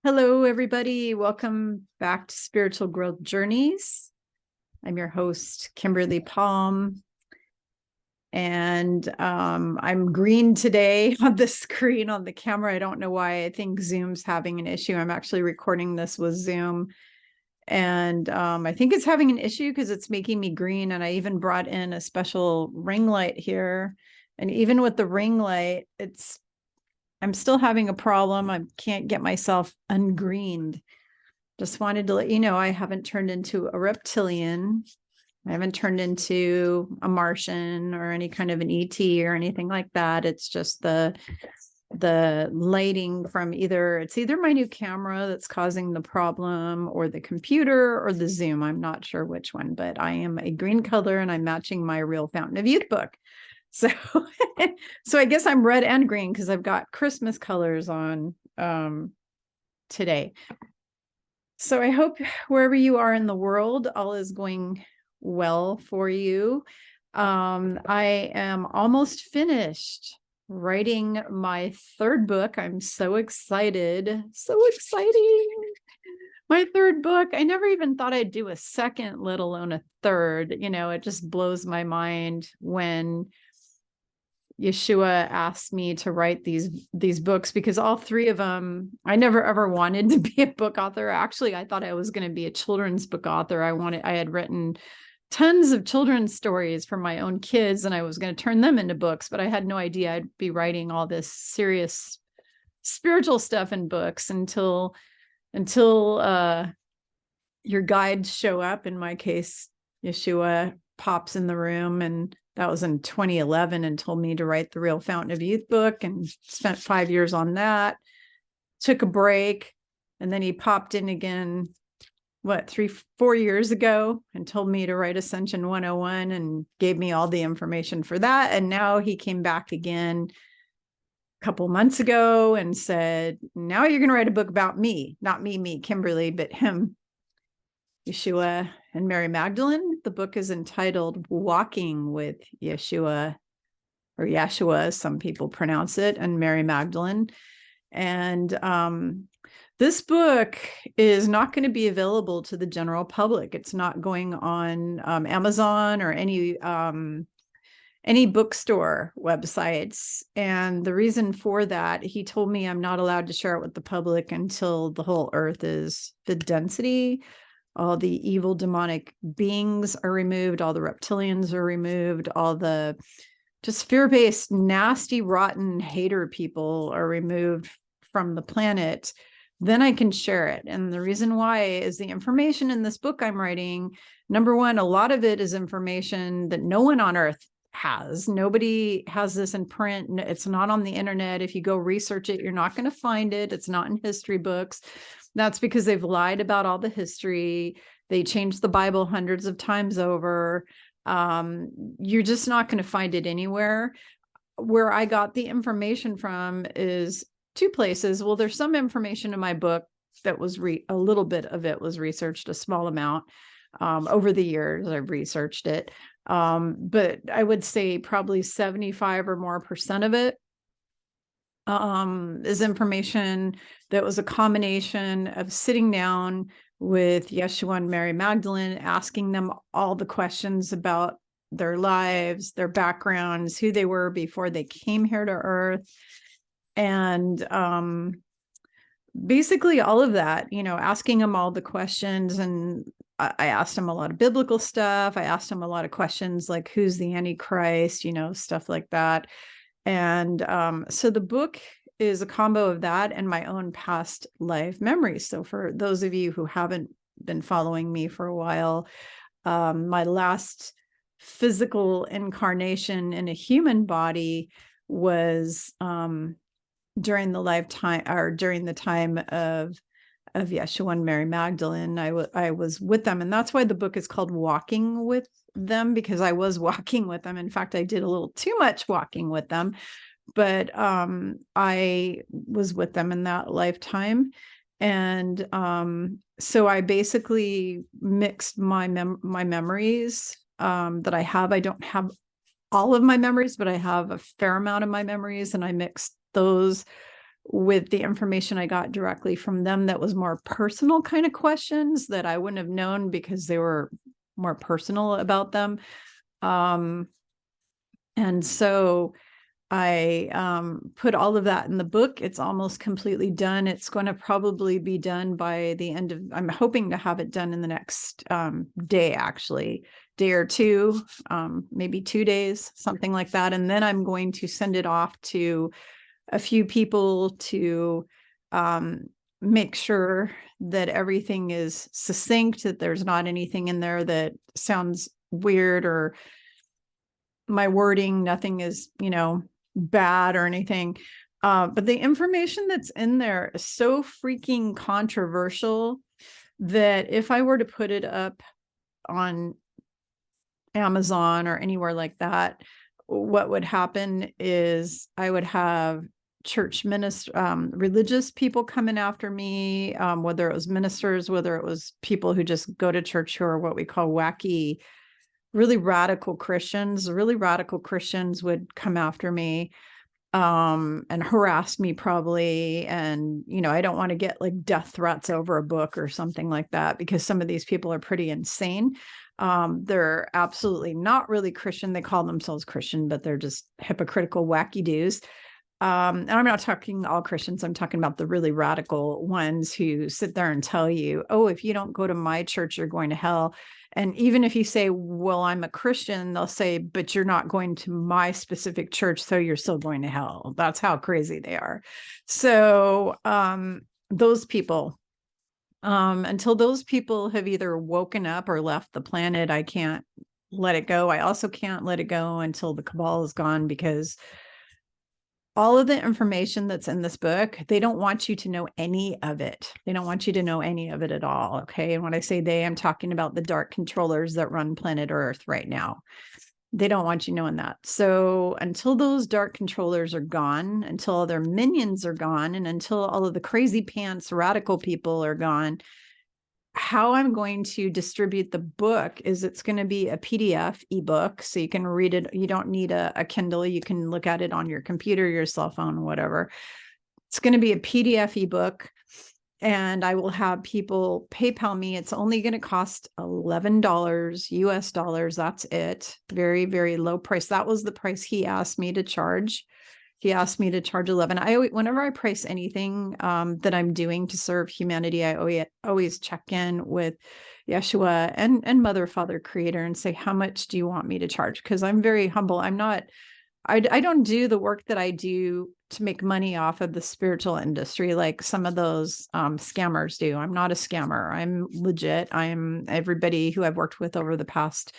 Hello, everybody. Welcome back to Spiritual Growth Journeys. I'm your host, Kimberly Palm, and I'm green today on the screen on the camera. I don't know why. I think Zoom's having an issue. I'm actually recording this with Zoom, and I think it's having an issue because it's making me green, and I even brought in a special ring light here, and even with the ring light, I'm still having a problem. I can't get myself ungreened. Just wanted to let you know I haven't turned into a reptilian. I haven't turned into a Martian or any kind of an ET or anything like that. It's just the lighting from either my new camera that's causing the problem, or the computer, or the Zoom. I'm not sure which one, but I am a green color and I'm matching my Real Fountain of Youth book. So, so I guess I'm red and green because I've got Christmas colors on today. So I hope wherever you are in the world, all is going well for you. I am almost finished writing my third book. I'm so excited. So exciting. My third book. I never even thought I'd do a second, let alone a third. It just blows my mind when Yeshua asked me to write these books, because all three of them, I never ever wanted to be a book author. Actually, I thought I was going to be a children's book author. I had written tons of children's stories for my own kids, and I was going to turn them into books, but I had no idea I'd be writing all this serious spiritual stuff in books until your guides show up. In my case, Yeshua pops in the room, and that was in 2011, and told me to write the Real Fountain of Youth book, and spent 5 years on that. Took a break, and then he popped in again, 3-4 years ago, and told me to write Ascension 101, and gave me all the information for that. And now he came back again a couple months ago and said, now you're going to write a book about me, not me, Kimberly, but him, Yeshua and Mary Magdalene. The book is entitled Walking with Yeshua, or Yeshua, some people pronounce it, and Mary Magdalene. And this book is not going to be available to the general public. It's not going on Amazon or any bookstore websites. And the reason for that, he told me I'm not allowed to share it with the public until the whole earth is the density. All the evil demonic beings are removed. All the reptilians are removed. All the just fear-based, nasty, rotten hater people are removed from the planet. Then I can share it. And the reason why is the information in this book I'm writing. Number one, a lot of it is information that no one on earth has. Nobody has this in print. It's not on the internet. If you go research it, you're not going to find it. It's not in history books. That's because they've lied about all the history. They changed the Bible hundreds of times over. You're just not going to find it anywhere. Where I got the information from is two places. Well, there's some information in my book that was a little bit of it was researched, a small amount. Over the years, I've researched it. But I would say probably 75% or more of it is information that was a combination of sitting down with Yeshua and Mary Magdalene, asking them all the questions about their lives, their backgrounds, who they were before they came here to earth. And basically all of that, asking them all the questions. And I asked him a lot of biblical stuff. I asked him a lot of questions like, who's the Antichrist, stuff like that. And so the book is a combo of that and my own past life memories. So for those of you who haven't been following me for a while, my last physical incarnation in a human body was during the time of Yeshua and Mary Magdalene. I was with them, and that's why the book is called Walking with Them, because I was walking with them. In fact, I did a little too much walking with them, but I was with them in that lifetime. And so I basically mixed my memories that I have. I don't have all of my memories, but I have a fair amount of my memories, and I mixed those with the information I got directly from them that was more personal kind of questions that I wouldn't have known because they were more personal about them. And so I put all of that in the book. It's almost completely done. It's going to probably be done by the end of, I'm hoping to have it done in the next day, actually, day or two, maybe 2 days, something like that. And then I'm going to send it off to a few people to make sure that everything is succinct, that there's not anything in there that sounds weird, or my wording, nothing is, bad or anything. But the information that's in there is so freaking controversial that if I were to put it up on Amazon or anywhere like that, what would happen is I would have church religious people coming after me, whether it was ministers, whether it was people who just go to church who are what we call wacky, really radical Christians. Really radical Christians would come after me and harass me probably. And, I don't want to get like death threats over a book or something like that, because some of these people are pretty insane. They're absolutely not really Christian. They call themselves Christian, but they're just hypocritical, wacky dudes. And I'm not talking all Christians. I'm talking about the really radical ones who sit there and tell you, oh, if you don't go to my church, you're going to hell. And even if you say, well, I'm a Christian, they'll say, but you're not going to my specific church, so you're still going to hell. That's how crazy they are. So those people, until those people have either woken up or left the planet, I can't let it go. I also can't let it go until the cabal is gone, because all of the information that's in this book, they don't want you to know any of it. They don't want you to know any of it at all. Okay. And when I say they, I'm talking about the dark controllers that run planet Earth right now. They don't want you knowing that. So until those dark controllers are gone, until all their minions are gone, and until all of the crazy pants radical people are gone, how I'm going to distribute the book is it's going to be a PDF ebook, so you can read it. You don't need a Kindle. You can look at it on your computer, your cell phone, whatever. It's going to be a PDF ebook, and I will have people PayPal me. It's only going to cost $11 US dollars. That's it. Very, very low price. That was the price he asked me to charge. He asked me to charge 11. Whenever I price anything that I'm doing to serve humanity, I always check in with Yeshua and Mother, Father, Creator, and say, how much do you want me to charge? Because I'm very humble. I don't do the work that I do to make money off of the spiritual industry like some of those scammers do. I'm not a scammer. I'm legit. I'm everybody who I've worked with over the past,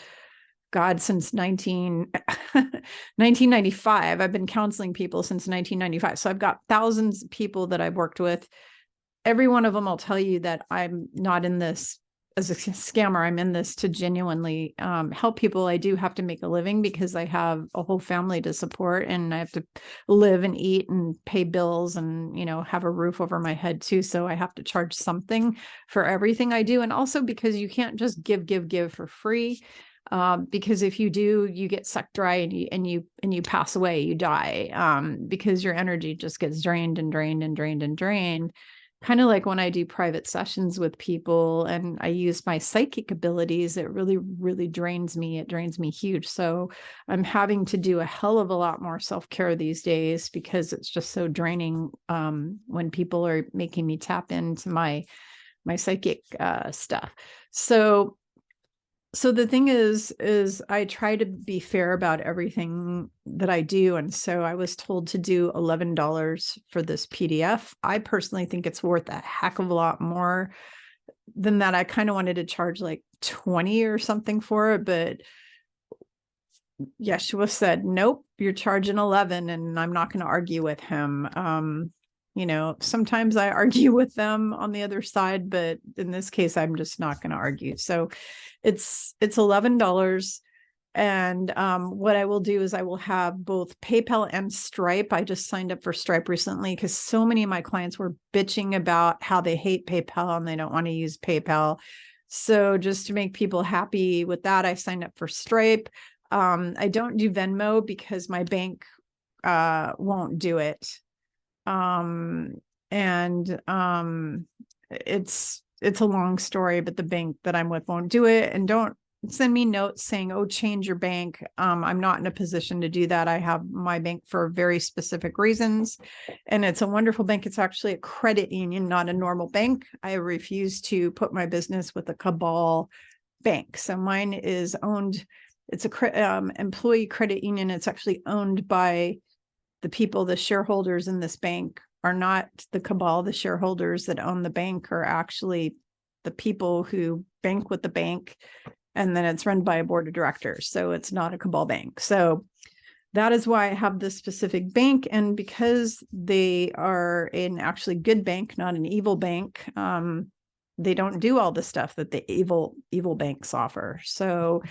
since 1995. I've been counseling people since 1995. So I've got thousands of people that I've worked with. Every one of them will tell you that I'm not in this as a scammer. I'm in this to genuinely help people. I do have to make a living because I have a whole family to support, and I have to live and eat and pay bills and, have a roof over my head too. So I have to charge something for everything I do. And also because you can't just give for free. Because if you do, you get sucked dry and you pass away, you die, because your energy just gets drained and drained and drained and drained. Kind of like when I do private sessions with people and I use my psychic abilities, it really, really drains me. It drains me huge. So I'm having to do a hell of a lot more self-care these days because it's just so draining when people are making me tap into my psychic stuff. So the thing is I try to be fair about everything that I do. And so I was told to do $11 for this PDF. I personally think it's worth a heck of a lot more than that. I kind of wanted to charge like 20 or something for it, but Yeshua said, nope, you're charging 11, and I'm not going to argue with him. Sometimes I argue with them on the other side, but in this case, I'm just not going to argue. So it's $11. And what I will do is I will have both PayPal and Stripe. I just signed up for Stripe recently because so many of my clients were bitching about how they hate PayPal and they don't want to use PayPal. So just to make people happy with that, I signed up for Stripe. I don't do Venmo because my bank won't do it. And it's a long story, but the bank that I'm with won't do it. And don't send me notes saying, oh, change your bank. I'm not in a position to do that. I have my bank for very specific reasons, and it's a wonderful bank. It's actually a credit union, not a normal bank. I refuse to put my business with a cabal bank. So mine is owned. It's a employee credit union. It's actually owned by the people, the shareholders in this bank are not the cabal. The shareholders that own the bank are actually the people who bank with the bank. And then it's run by a board of directors. So it's not a cabal bank. So that is why I have this specific bank. And because they are an actually good bank, not an evil bank, they don't do all the stuff that the evil banks offer. So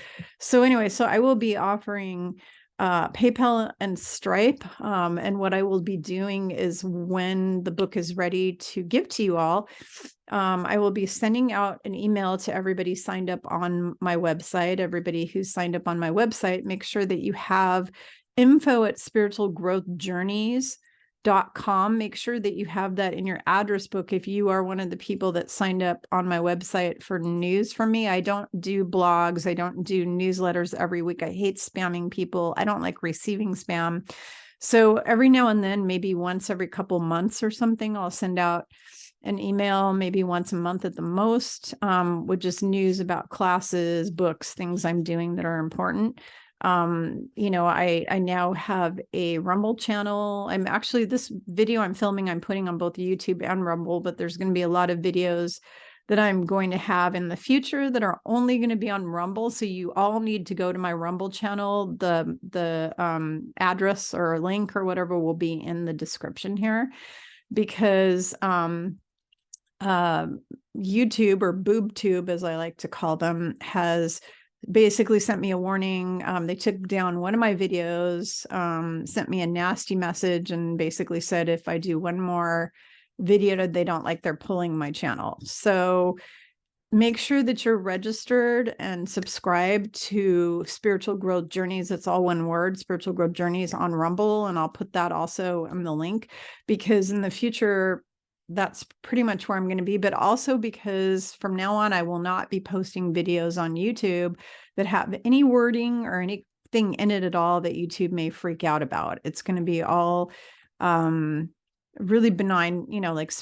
anyway, so I will be offering PayPal and Stripe. And what I will be doing is when the book is ready to give to you all, I will be sending out an email to everybody signed up on my website. Everybody who's signed up on my website, make sure that you have info@spiritualgrowthjourneys.com. Make sure that you have that in your address book if you are one of the people that signed up on my website for news from me. I don't do blogs. I don't do newsletters every week. I hate spamming people. I don't like receiving spam. So every now and then, maybe once every couple months or something, I'll send out an email, maybe once a month at the most, with just news about classes, books, things I'm doing that are important. I now have a Rumble channel. I'm actually, this video I'm filming, I'm putting on both YouTube and Rumble, but there's going to be a lot of videos that I'm going to have in the future that are only going to be on Rumble. So you all need to go to my Rumble channel. The address or link or whatever will be in the description here, because YouTube, or BoobTube, as I like to call them, has basically sent me a warning. They took down one of my videos, sent me a nasty message, and basically said if I do one more video that they don't like, they're pulling my channel. So make sure that you're registered and subscribed to Spiritual Growth Journeys. It's all one word, Spiritual Growth Journeys, on Rumble. And I'll put that also in the link, because in the future, that's pretty much where I'm going to be. But also because from now on, I will not be posting videos on YouTube that have any wording or anything in it at all that YouTube may freak out about. It's going to be all really benign,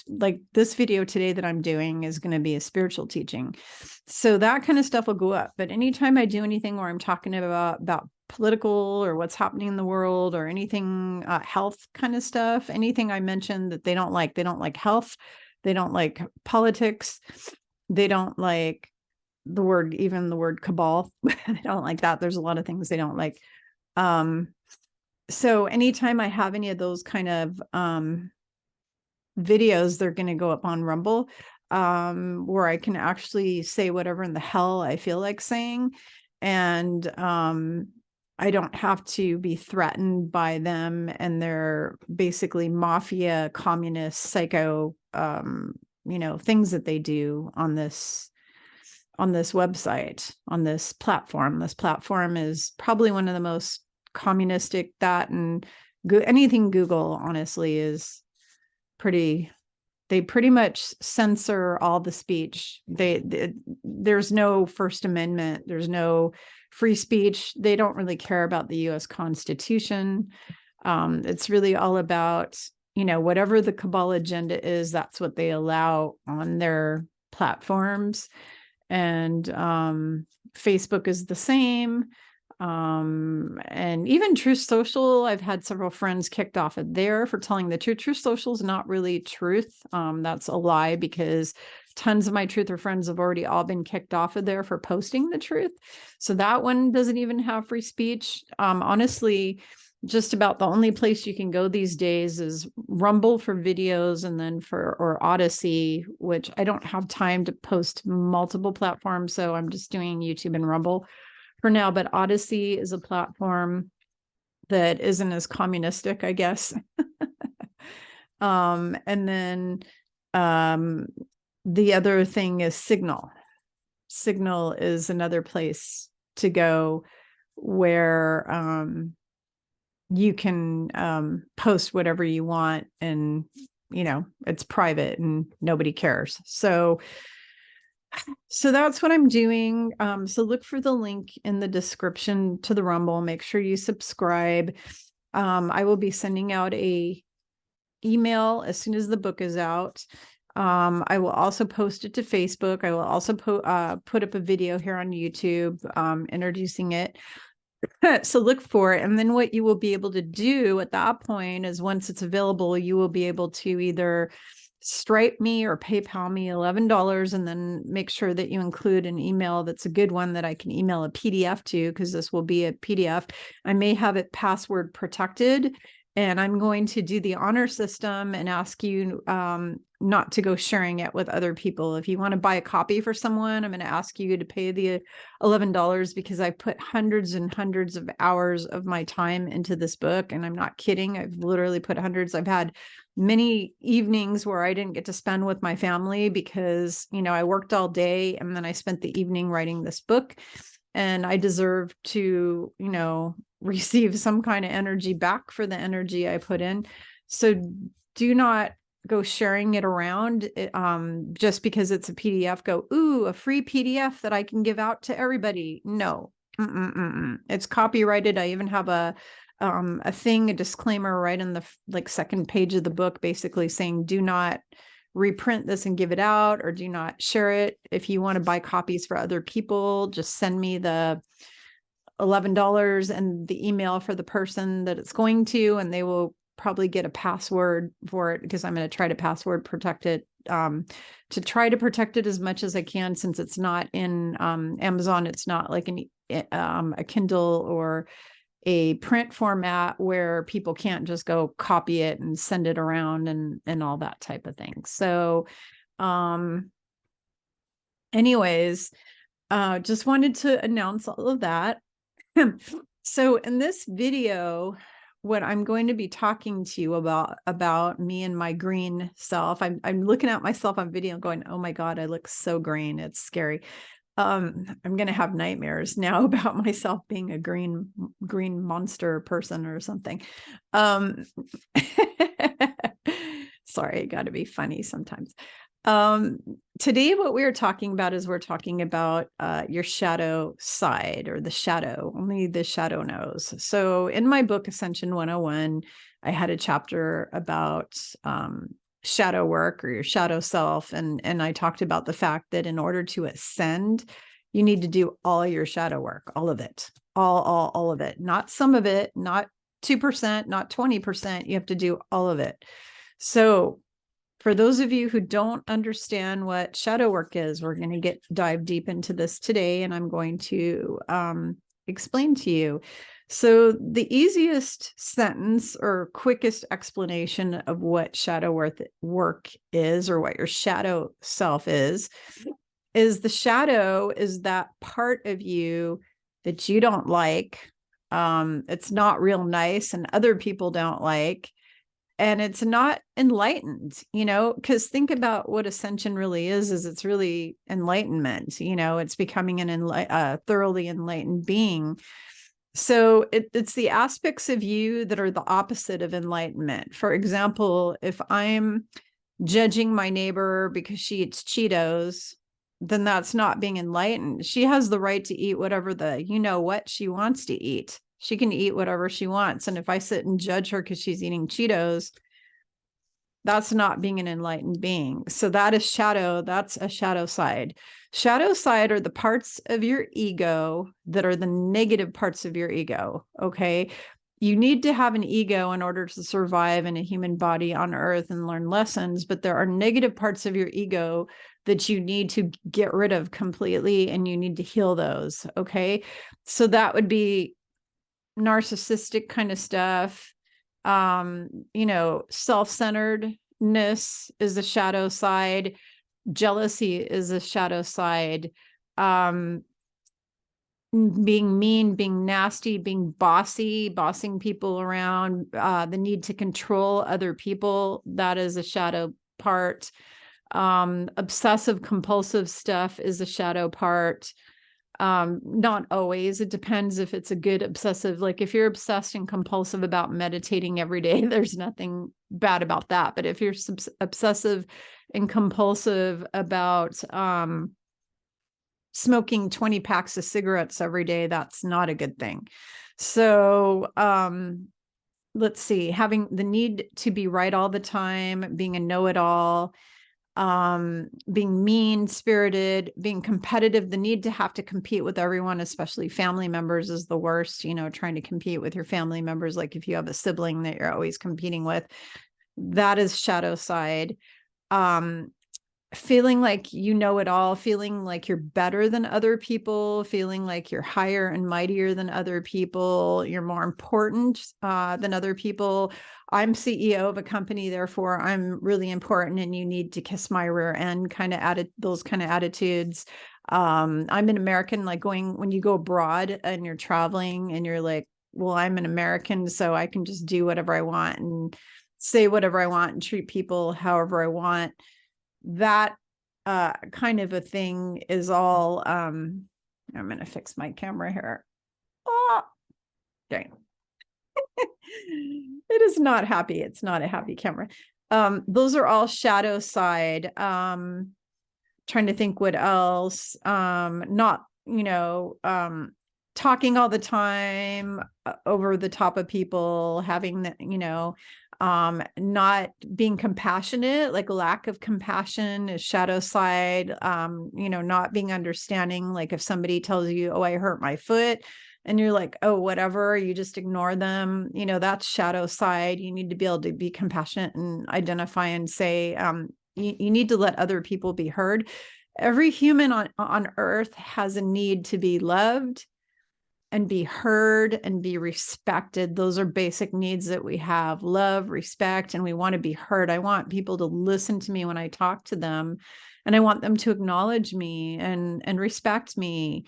like this video today that I'm doing is going to be a spiritual teaching. So that kind of stuff will go up. But anytime I do anything where I'm talking about political or what's happening in the world or anything health kind of stuff, anything I mention that they don't like health, they don't like politics, they don't like the word cabal. They don't like that. There's a lot of things they don't like. So anytime I have any of those kind of videos, they're going to go up on Rumble, where I can actually say whatever in the hell I feel like saying. And I don't have to be threatened by them and their basically mafia, communist, psycho, things that they do on this website, on this platform. This platform is probably one of the most communistic, that and anything Google, honestly, is they pretty much censor all the speech. There's no First Amendment. There's no free speech. They don't really care about the US Constitution. It's really all about, whatever the cabal agenda is, that's what they allow on their platforms. And Facebook is the same. And even Truth Social, I've had several friends kicked off of there for telling the truth. Truth Social is not really truth. That's a lie, because tons of my truther friends have already all been kicked off of there for posting the truth. So that one doesn't even have free speech. Honestly, just about the only place you can go these days is Rumble for videos, and then or Odyssey, which I don't have time to post multiple platforms. So I'm just doing YouTube and Rumble for now. But Odyssey is a platform that isn't as communistic, I guess. And then the other thing is Signal. Signal is another place to go where you can post whatever you want, and it's private and nobody cares. So that's what I'm doing. So look for the link in the description to the Rumble. Make sure you subscribe. I will be sending out a email as soon as the book is out. I will also post it to Facebook. I will also put up a video here on YouTube introducing it. So look for it. And then what you will be able to do at that point is, once it's available, you will be able to either Stripe me or PayPal me $11, and then make sure that you include an email that's a good one that I can email a PDF to, because this will be a PDF. I may have it password protected, and I'm going to do the honor system and ask you not to go sharing it with other people. If you want to buy a copy for someone, I'm going to ask you to pay the $11, because I put hundreds and hundreds of hours of my time into this book. And I'm not kidding. I've literally put hundreds. I've had many evenings where I didn't get to spend with my family because, I worked all day and then I spent the evening writing this book, and I deserve to, receive some kind of energy back for the energy I put in. So do not go sharing it around just because it's a PDF. Go, ooh, a free PDF that I can give out to everybody. No, it's copyrighted. I even have a disclaimer right in the second page of the book, basically saying, do not reprint this and give it out, or do not share it. If you want to buy copies for other people, just send me the $11 and the email for the person that it's going to, and they will probably get a password for it, because I'm going to try to password protect it, to try to protect it as much as I can, since it's not in Amazon. It's not like a Kindle or a print format where people can't just go copy it and send it around and all that type of thing. So anyways, just wanted to announce all of that. So in this video, what I'm going to be talking to you about me and my green self. I'm looking at myself on video going, oh my God, I look so green. It's scary. I'm going to have nightmares now about myself being a green monster person or something. Sorry, I got to be funny sometimes. Today, what we're talking about is your shadow side, or the shadow. Only the shadow knows. So in my book, Ascension 101, I had a chapter about shadow work, or your shadow self. And I talked about the fact that in order to ascend, you need to do all your shadow work, all of it, all of it, not some of it, not 2%, not 20%. You have to do all of it. So for those of you who don't understand what shadow work is, we're going to dive deep into this today, and I'm going to explain to you. So the easiest sentence or quickest explanation of what shadow work is, or what your shadow self is the shadow is that part of you that you don't like. It's not real nice, and other people don't like. And it's not enlightened, because think about what ascension really is it's really enlightenment. It's becoming an thoroughly enlightened being. So it's the aspects of you that are the opposite of enlightenment. For example, if I'm judging my neighbor because she eats Cheetos, then that's not being enlightened. She has the right to eat whatever what she wants to eat. She can eat whatever she wants. And if I sit and judge her because she's eating Cheetos, that's not being an enlightened being. So that is shadow. That's a shadow side. Shadow side are the parts of your ego that are the negative parts of your ego. Okay. You need to have an ego in order to survive in a human body on earth and learn lessons, but there are negative parts of your ego that you need to get rid of completely, and you need to heal those. Okay. So that would be narcissistic kind of stuff. Self-centeredness is the shadow side. Jealousy is a shadow side. Being mean, being nasty, being bossing people around, the need to control other people, that is a shadow part. Obsessive compulsive stuff is a shadow part. Not always. It depends if it's a good obsessive, like if you're obsessed and compulsive about meditating every day, there's nothing bad about that. But if you're obsessive and compulsive about smoking 20 packs of cigarettes every day, that's not a good thing. So let's see, having the need to be right all the time, being a know-it-all, being mean-spirited, being competitive, the need to have to compete with everyone, especially family members, is the worst. You know, trying to compete with your family members, like if you have a sibling that you're always competing with, that is shadow side. Feeling like you know it all, feeling like you're better than other people, feeling like you're higher and mightier than other people, you're more important than other people. I'm CEO of a company, therefore I'm really important and you need to kiss my rear end, kind of added those kind of attitudes. I'm an American, like when you go abroad and you're traveling and you're like, well, I'm an American, so I can just do whatever I want and say whatever I want and treat people however I want. That kind of a thing is all, I'm going to fix my camera here. Oh, dang. It is not happy. It's not a happy camera. Those are all shadow side. Trying to think what else. Not, talking all the time over the top of people, having the, not being compassionate, like lack of compassion is shadow side. Not being understanding, like if somebody tells you, oh, I hurt my foot, and you're like, oh, whatever, you just ignore them, that's shadow side. You need to be able to be compassionate and identify and say, you need to let other people be heard. Every human on earth has a need to be loved and be heard and be respected. Those are basic needs that we have: love, respect, and we want to be heard. I want people to listen to me when I talk to them, and I want them to acknowledge me and respect me.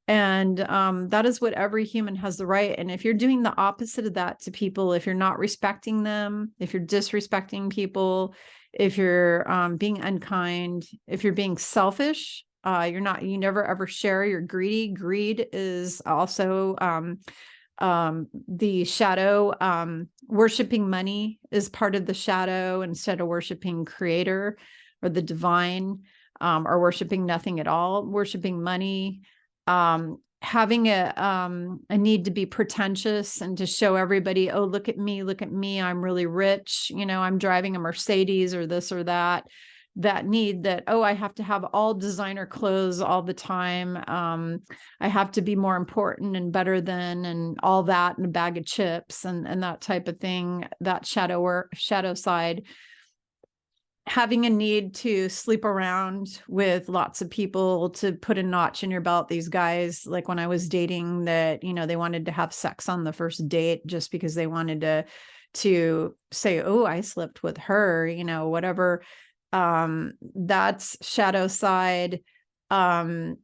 And that is what every human has the right. And if you're doing the opposite of that to people, if you're not respecting them, if you're disrespecting people, if you're being unkind, if you're being selfish, you never ever share, you're greedy. Greed is also the shadow. Worshiping money is part of the shadow instead of worshiping creator or the divine, or worshiping nothing at all, worshiping money. Having a need to be pretentious and to show everybody, oh, look at me, I'm really rich, I'm driving a Mercedes or this or that. That need that, oh, I have to have all designer clothes all the time. I have to be more important and better than, and all that, and a bag of chips and that type of thing, that shadow side. Having a need to sleep around with lots of people to put a notch in your belt. These guys, like when I was dating, that, they wanted to have sex on the first date just because they wanted to say, oh, I slept with her, whatever. That's shadow side. Being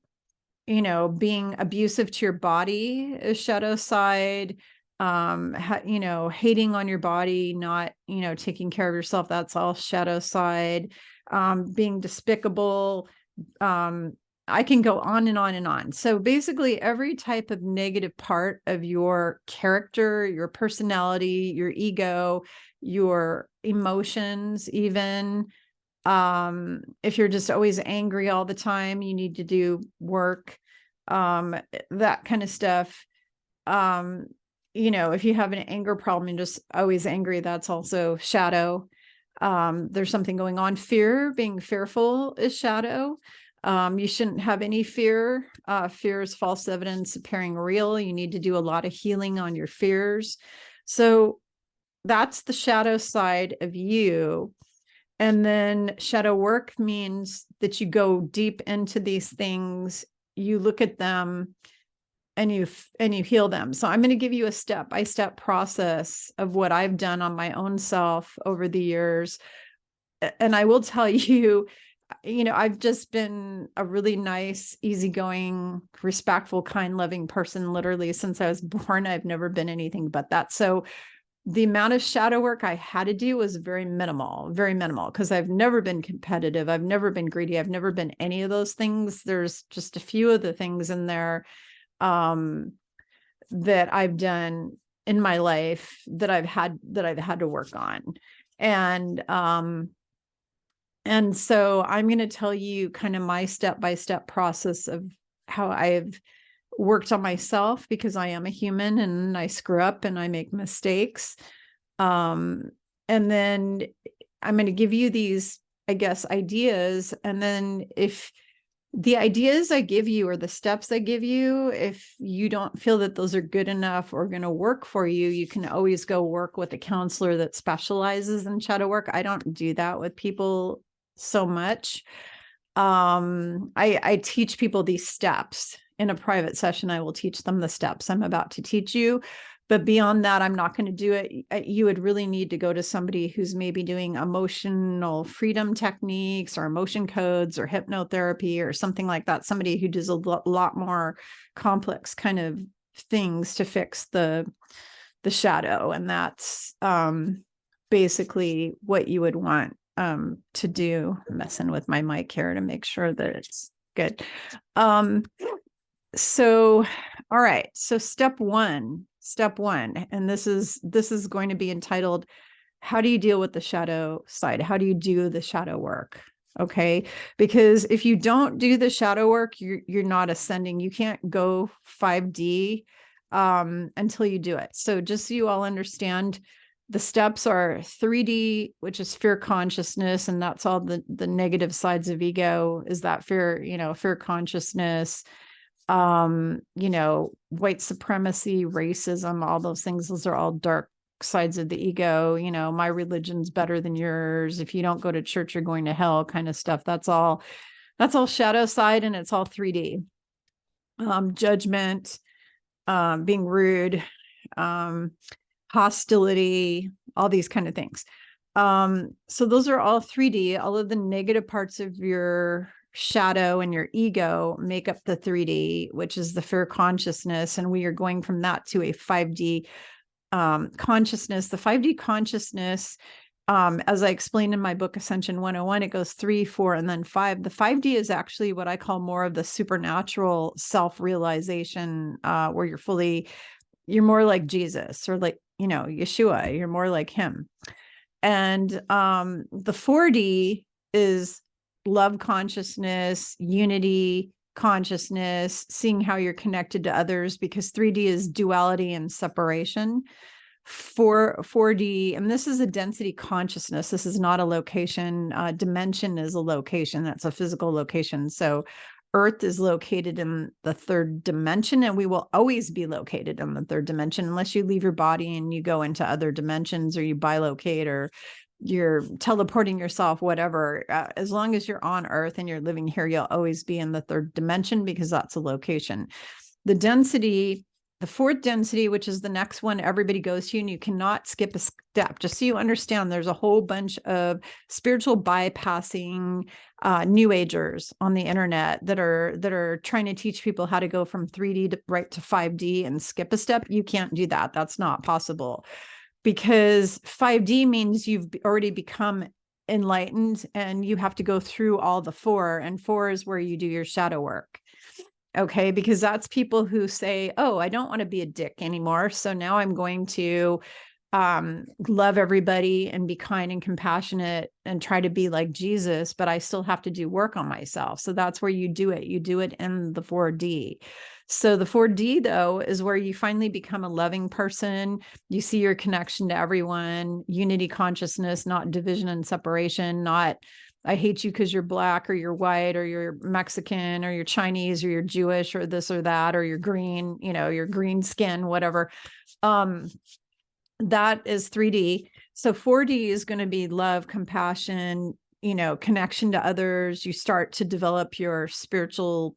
abusive to your body is shadow side. Hating on your body, not, taking care of yourself, that's all shadow side. Being despicable. I can go on and on and on. So basically every type of negative part of your character, your personality, your ego, your emotions, even, if you're just always angry all the time, you need to do work, that kind of stuff. If you have an anger problem and just always angry, that's also shadow. There's something going on. Fear, being fearful, is shadow. You shouldn't have any fear. Fear is false evidence appearing real. You need to do a lot of healing on your fears. So that's the shadow side of you. And then shadow work means that you go deep into these things, you look at them, and you heal them. So I'm going to give you a step-by-step process of what I've done on my own self over the years. And I will tell you, I've just been a really nice, easygoing, respectful, kind, loving person, literally since I was born. I've never been anything but that. So the amount of shadow work I had to do was very minimal, because I've never been competitive. I've never been greedy. I've never been any of those things. There's just a few of the things in there that I've done in my life that I've had to work on. And so I'm going to tell you kind of my step-by-step process of how I've worked on myself, because I am a human and I screw up and I make mistakes. And then I'm going to give you these, I guess, ideas. And then if the ideas I give you or the steps I give you, if you don't feel that those are good enough or going to work for you, you can always go work with a counselor that specializes in shadow work. I don't do that with people so much. I teach people these steps in a private session. I will teach them the steps I'm about to teach you. But beyond that, I'm not going to do it. You would really need to go to somebody who's maybe doing emotional freedom techniques or emotion codes or hypnotherapy or something like that. Somebody who does a lot more complex kind of things to fix the shadow. And that's basically what you would want to do. I'm messing with my mic here to make sure that it's good. So, all right. So step one, and this is going to be entitled, how do you deal with the shadow side? How do you do the shadow work? Okay. Because if you don't do the shadow work, you're not ascending. You can't go 5D until you do it. So just so you all understand, the steps are 3D, which is fear consciousness. And that's all the negative sides of ego, is that fear, fear consciousness, white supremacy, racism, all those things. Those are all dark sides of the ego. My religion's better than yours. If you don't go to church, you're going to hell, kind of stuff. That's all shadow side, and it's all 3D. Judgment, being rude, hostility, all these kind of things. So those are all 3D. All of the negative parts of your shadow and your ego make up the 3D, which is the fear consciousness. And we are going from that to a 5D consciousness. The 5D consciousness, as I explained in my book, Ascension 101, it goes 3, 4, and then 5. The 5D is actually what I call more of the supernatural self-realization, where you're more like Jesus, or like, Yeshua, you're more like him. And the 4D is love consciousness, unity consciousness, seeing how you're connected to others, because 3D is duality and separation. 4D, and this is a density consciousness. This is not a location. Dimension is a location. That's a physical location. So Earth is located in the 3rd dimension, and we will always be located in the 3rd dimension unless you leave your body and you go into other dimensions, or you bilocate, or you're teleporting yourself, whatever. As long as you're on Earth and you're living here, you'll always be in the 3rd dimension, because that's a location. The density, the 4th density, which is the next one everybody goes to, and you cannot skip a step. Just so you understand, there's a whole bunch of spiritual bypassing new agers on the internet that are trying to teach people how to go from 3D right to 5D and skip a step. You can't do that. That's not possible, because 5D means you've already become enlightened, and you have to go through all the 4, and 4 is where you do your shadow work. Okay, because that's people who say, oh, I don't want to be a dick anymore, so now I'm going to love everybody and be kind and compassionate and try to be like Jesus, but I still have to do work on myself. So that's where you do it. You do it in the 4D. So the 4D, though, is where you finally become a loving person. You see your connection to everyone, unity consciousness, not division and separation, not I hate you because you're Black or you're white or you're Mexican or you're Chinese or you're Jewish or this or that, or you're green, your green skin, whatever. That is 3D. So 4D is going to be love, compassion, connection to others. You start to develop your spiritual,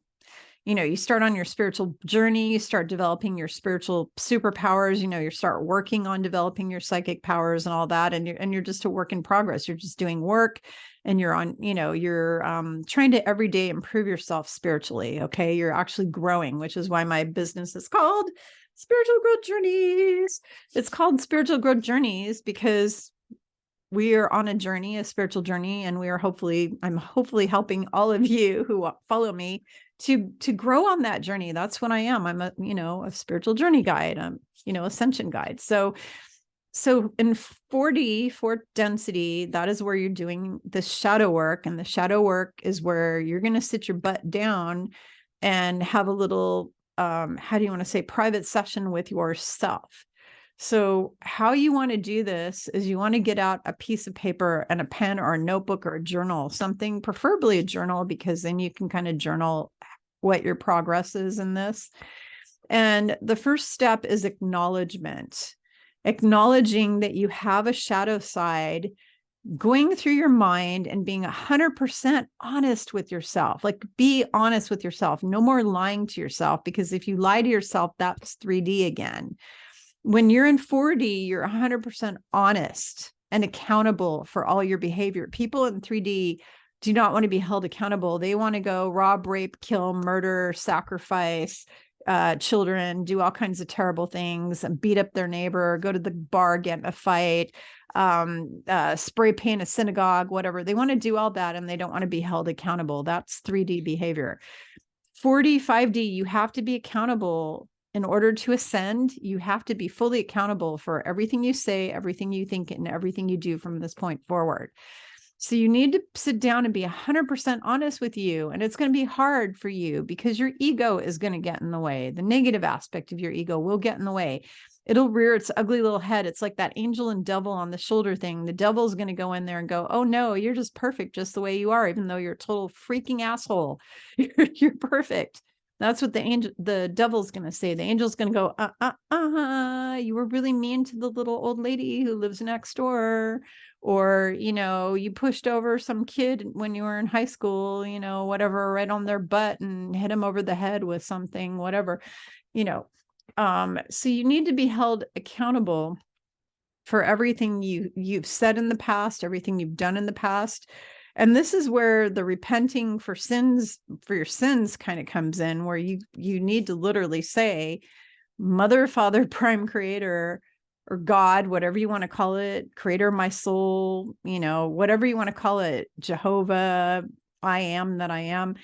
you start on your spiritual journey, you start developing your spiritual superpowers, you start working on developing your psychic powers and all that. And you're just a work in progress. You're just doing work, and you're on, you're trying to every day improve yourself spiritually. Okay. You're actually growing, which is why my business is called Spiritual growth journeys. It's called spiritual growth journeys because we are on a journey, a spiritual journey, and I'm hopefully helping all of you who follow me to grow on that journey. That's what I am. I'm a spiritual journey guide. I'm, ascension guide. So in 40 for density, that is where you're doing the shadow work. And the shadow work is where you're going to sit your butt down and have a little, how do you want to say, private session with yourself. So how you want to do this is you want to get out a piece of paper and a pen or a notebook or a journal, something, preferably a journal, because then you can kind of journal what your progress is in this. And the first step is acknowledgement. Acknowledging that you have a shadow side, going through your mind and being 100% honest with yourself. Like, be honest with yourself. No more lying to yourself, because if you lie to yourself, that's 3D again. When you're in 4D, you're 100% honest and accountable for all your behavior. People in 3D do not want to be held accountable. They want to go rob, rape, kill, murder, sacrifice, children, do all kinds of terrible things, beat up their neighbor, go to the bar, get in a fight, spray paint a synagogue, whatever. They want to do all that, and they don't want to be held accountable. That's 3D behavior. 4D, 5D, you have to be accountable. In order to ascend, you have to be fully accountable for everything you say, everything you think, and everything you do from this point forward. So you need to sit down and be 100% honest with you. And it's going to be hard for you because your ego is going to get in the way. The negative aspect of your ego will get in the way. It'll rear its ugly little head. It's like that angel and devil on the shoulder thing. The devil's going to go in there and go, oh no, you're just perfect just the way you are, even though you're a total freaking asshole. You're perfect. That's what the devil's going to say. The angel's going to go, you were really mean to the little old lady who lives next door. Or, you pushed over some kid when you were in high school, whatever, right on their butt and hit him over the head with something, whatever, so you need to be held accountable for everything you've said in the past, everything you've done in the past. And this is where the repenting for your sins kind of comes in, where you need to literally say, Mother, Father, Prime Creator, or God, whatever you want to call it, creator of my soul, whatever you want to call it, Jehovah, I am that I am.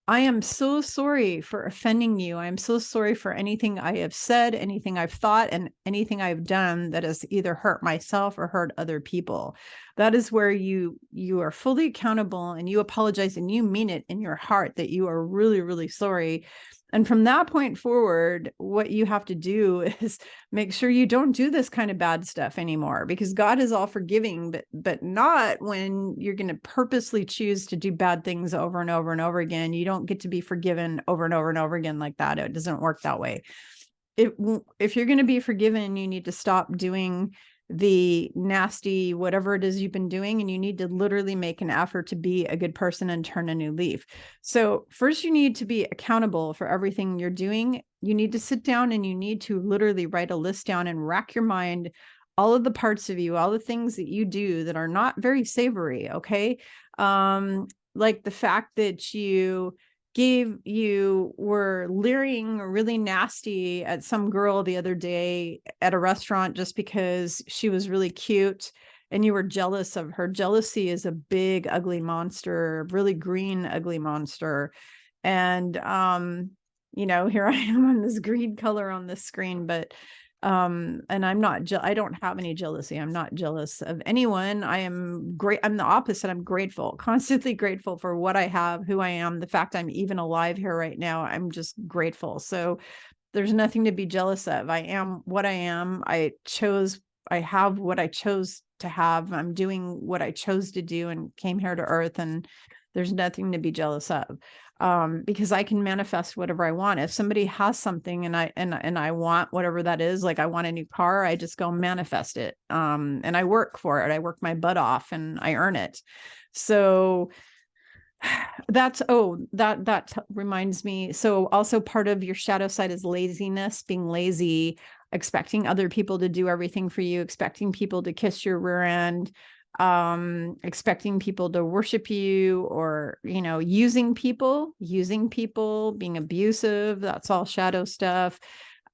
I am so sorry for offending you. I am so sorry for anything I have said, anything I've thought, and anything I've done that has either hurt myself or hurt other people. That is where you are fully accountable, and you apologize, and you mean it in your heart that you are really, really sorry. And from that point forward, what you have to do is make sure you don't do this kind of bad stuff anymore, because God is all forgiving, but not when you're going to purposely choose to do bad things over and over and over again. You don't get to be forgiven over and over and over again like that. It doesn't work that way. If you're going to be forgiven, you need to stop doing the nasty, whatever it is you've been doing, and you need to literally make an effort to be a good person and turn a new leaf. So first, you need to be accountable for everything you're doing. You need to sit down and you need to literally write a list down and rack your mind, all of the parts of you, all the things that you do that are not very savory. Okay. Like the fact that you were leering really nasty at some girl the other day at a restaurant just because she was really cute and you were jealous of her. Jealousy is a big, ugly monster, really green, ugly monster. And, here I am on this green color on the screen, but and I don't have any jealousy. I'm not jealous of anyone. I am great. I'm the opposite. I'm grateful, constantly grateful for what I have, who I am, the fact I'm even alive here right now. I'm just grateful. So there's nothing to be jealous of. I am what I am. I have what I chose to have. I'm doing what I chose to do and came here to earth, and there's nothing to be jealous of. Because I can manifest whatever I want. If somebody has something and I want whatever that is, like I want a new car, I just go manifest it. And I work for it. I work my butt off and I earn it. So that reminds me. So also part of your shadow side is laziness, being lazy, expecting other people to do everything for you, expecting people to kiss your rear end, expecting people to worship you, or, using people, being abusive. That's all shadow stuff.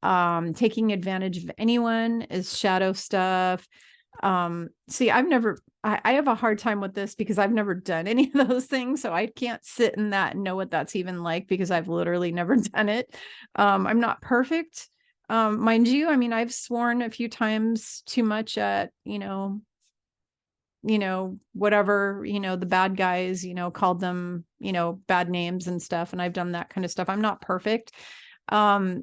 taking advantage of anyone is shadow stuff. See, I have a hard time with this because I've never done any of those things. So I can't sit in that and know what that's even like because I've literally never done it. I'm not perfect. Mind you, I mean, I've sworn a few times too much at, whatever, the bad guys, called them, bad names and stuff. And I've done that kind of stuff. I'm not perfect. I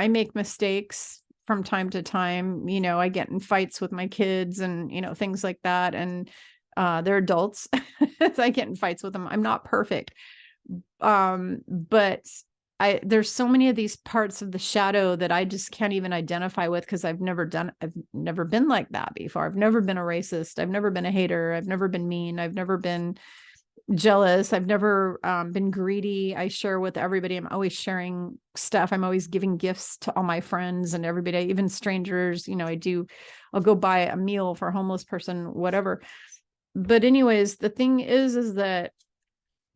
make mistakes from time to time. I get in fights with my kids and, things like that. And they're adults. So I get in fights with them. I'm not perfect. But there's so many of these parts of the shadow that I just can't even identify with because I've never been like that before. I've never been a racist. I've never been a hater. I've never been mean. I've never been jealous. I've never been greedy. I share with everybody. I'm always sharing stuff. I'm always giving gifts to all my friends and everybody, even strangers. I'll go buy a meal for a homeless person, whatever. But anyways, the thing is that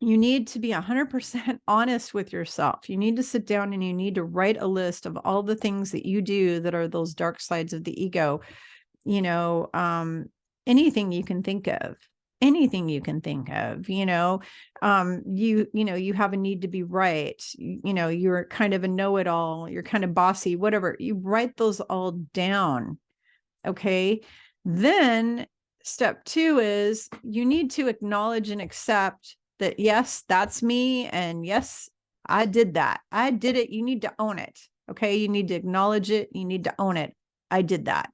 you need to be 100% honest with yourself. You need to sit down and you need to write a list of all the things that you do that are those dark sides of the ego. Anything you can think of. You have a need to be right. You're kind of a know-it-all. You're kind of bossy, whatever. You write those all down. Okay. Then step 2 is you need to acknowledge and accept that, yes, that's me. And yes, I did that. I did it. You need to own it. Okay. You need to acknowledge it. You need to own it. I did that.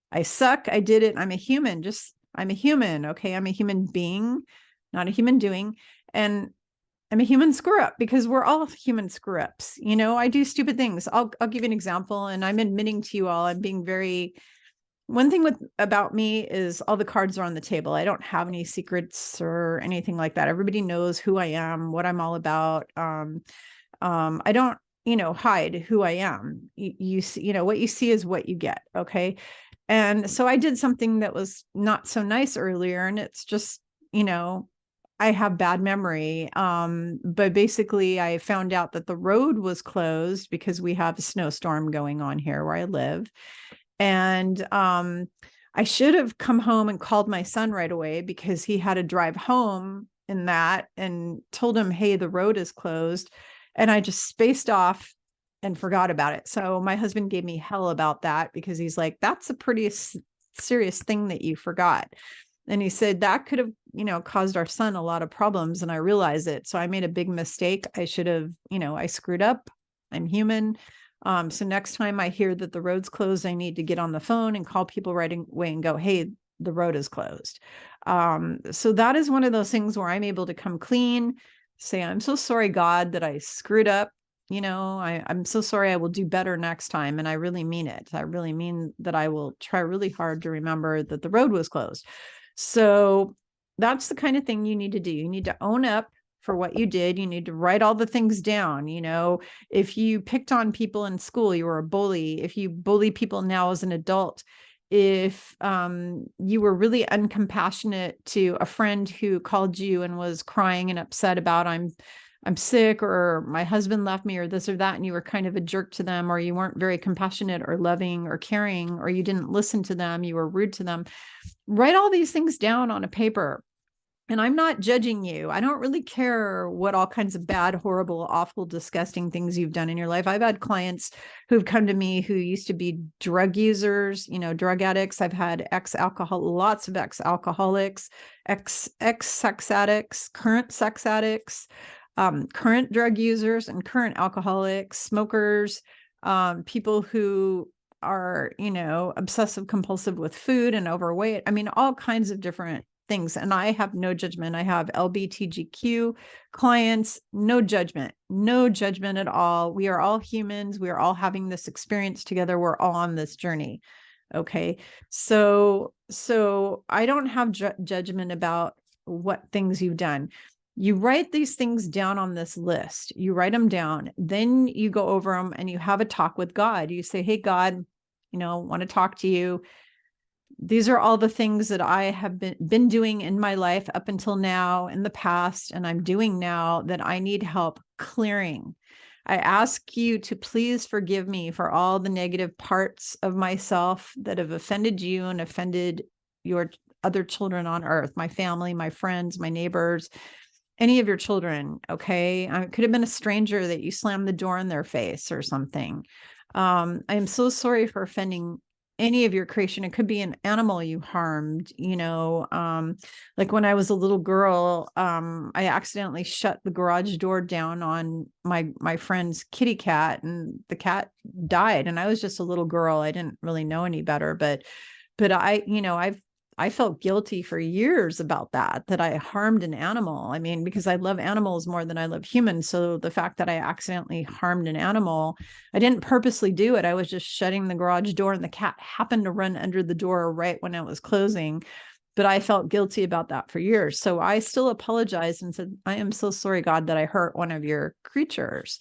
I suck. I did it. I'm a human. I'm a human. Okay. I'm a human being, not a human doing. And I'm a human screw up because we're all human screw ups. I do stupid things. I'll give you an example. And I'm admitting to you all, I'm being one thing about me is all the cards are on the table. I don't have any secrets or anything like that. Everybody knows who I am, what I'm all about. I don't, hide who I am. You see, what you see is what you get. Okay. And so I did something that was not so nice earlier. And it's just, I have bad memory. But basically I found out that the road was closed because we have a snowstorm going on here where I live. And I should have come home and called my son right away because he had to drive home in that and told him, hey, the road is closed. And I just spaced off and forgot about it. So my husband gave me hell about that because he's like, that's a pretty serious thing that you forgot. And he said that could have, caused our son a lot of problems. And I realized it. So I made a big mistake. I should have, I screwed up. I'm human. So next time I hear that the road's closed, I need to get on the phone and call people right away and go, hey, the road is closed. So that is one of those things where I'm able to come clean, say, I'm so sorry, God, that I screwed up. I'm so sorry. I will do better next time. And I really mean it. I really mean that I will try really hard to remember that the road was closed. So that's the kind of thing you need to do. You need to own up for what you did. You need to write all the things down. If you picked on people in school, you were a bully. If you bully people now as an adult, if you were really uncompassionate to a friend who called you and was crying and upset about I'm sick, or my husband left me, or this or that, and you were kind of a jerk to them, or you weren't very compassionate or loving or caring, or you didn't listen to them, you were rude to them, write all these things down on a paper. And I'm not judging you. I don't really care what all kinds of bad, horrible, awful, disgusting things you've done in your life. I've had clients who've come to me who used to be drug users, drug addicts. I've had lots of ex-alcoholics, ex-sex addicts, current sex addicts, current drug users and current alcoholics, smokers, people who are, obsessive compulsive with food and overweight. I mean, all kinds of different things. And I have no judgment. I have LBTGQ clients, no judgment at all. We are all humans. We are all having this experience together. We're all on this journey. Okay. So I don't have judgment about what things you've done. You write these things down on this list. You write them down. Then you go over them and you have a talk with God. You say, hey, God, want to talk to you. These are all the things that I have been doing in my life up until now in the past, and I'm doing now that I need help clearing. I ask you to please forgive me for all the negative parts of myself that have offended you and offended your other children on earth, my family, my friends, my neighbors, any of your children. Okay. It could have been a stranger that you slammed the door in their face or something. I am so sorry for offending any of your creation. It could be an animal you harmed, like when I was a little girl, I accidentally shut the garage door down on my friend's kitty cat, and the cat died. And I was just a little girl. I didn't really know any better, but I felt guilty for years about that I harmed an animal. I mean, because I love animals more than I love humans. So the fact that I accidentally harmed an animal, I didn't purposely do it. I was just shutting the garage door, and the cat happened to run under the door right when it was closing. But I felt guilty about that for years. So I still apologized and said, I am so sorry, God, that I hurt one of your creatures.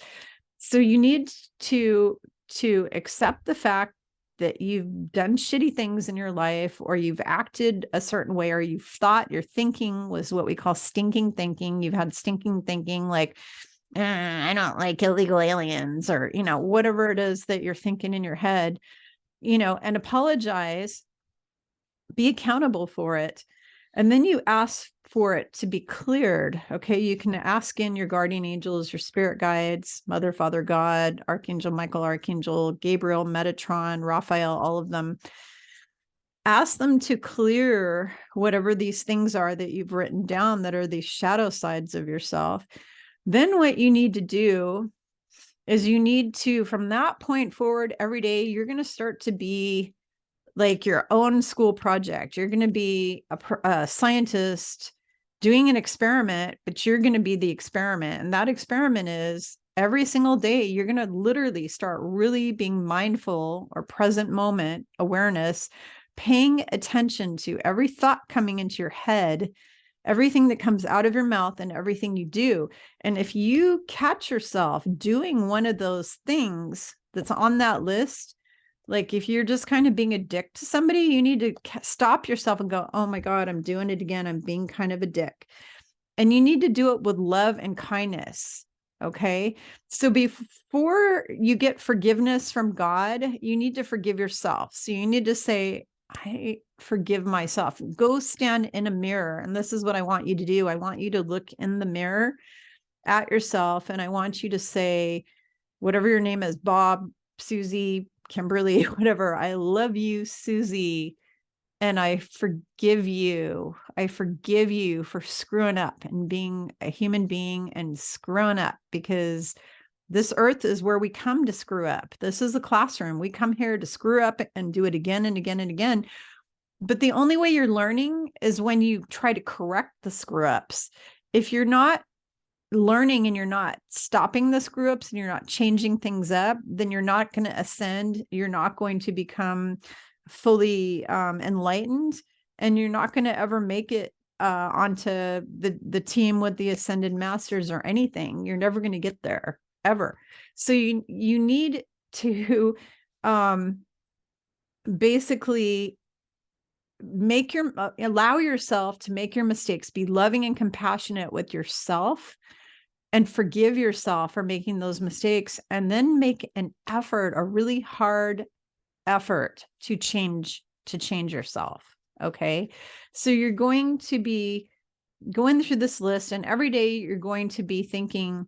So you need to accept the fact that you've done shitty things in your life, or you've acted a certain way, or you've thought your thinking was what we call stinking thinking. You've had stinking thinking, like, I don't like illegal aliens, or, whatever it is that you're thinking in your head, and apologize, be accountable for it. And then you ask for it to be cleared. Okay. You can ask in your guardian angels, your spirit guides, Mother, Father, God, Archangel Michael, Archangel Gabriel, Metatron, Raphael, all of them. Ask them to clear whatever these things are that you've written down that are these shadow sides of yourself. Then what you need to do is you need to, from that point forward, every day, you're going to start to be like your own school project. You're going to be a scientist doing an experiment, but you're going to be the experiment. And that experiment is every single day, you're going to literally start really being mindful or present moment awareness, paying attention to every thought coming into your head, everything that comes out of your mouth, and everything you do. And if you catch yourself doing one of those things that's on that list, like if you're just kind of being a dick to somebody, you need to stop yourself and go, oh my God, I'm doing it again. I'm being kind of a dick. And you need to do it with love and kindness. Okay. So before you get forgiveness from God, you need to forgive yourself. So you need to say, I forgive myself. Go stand in a mirror. And this is what I want you to do. I want you to look in the mirror at yourself. And I want you to say, whatever your name is, Bob, Susie, Kimberly, whatever. I love you, Susie. And I forgive you. I forgive you for screwing up and being a human being and screwing up, because this earth is where we come to screw up. This is a classroom. We come here to screw up and do it again and again and again. But the only way you're learning is when you try to correct the screw ups. If you're not learning and you're not stopping the screw ups and you're not changing things up, then you're not going to ascend. You're not going to become fully enlightened, and you're not going to ever make it onto the team with the ascended masters or anything. You're never going to get there ever. So you need to basically allow yourself to make your mistakes, be loving and compassionate with yourself, and forgive yourself for making those mistakes, and then make an effort, a really hard effort to change yourself. Okay. So you're going to be going through this list, and every day you're going to be thinking,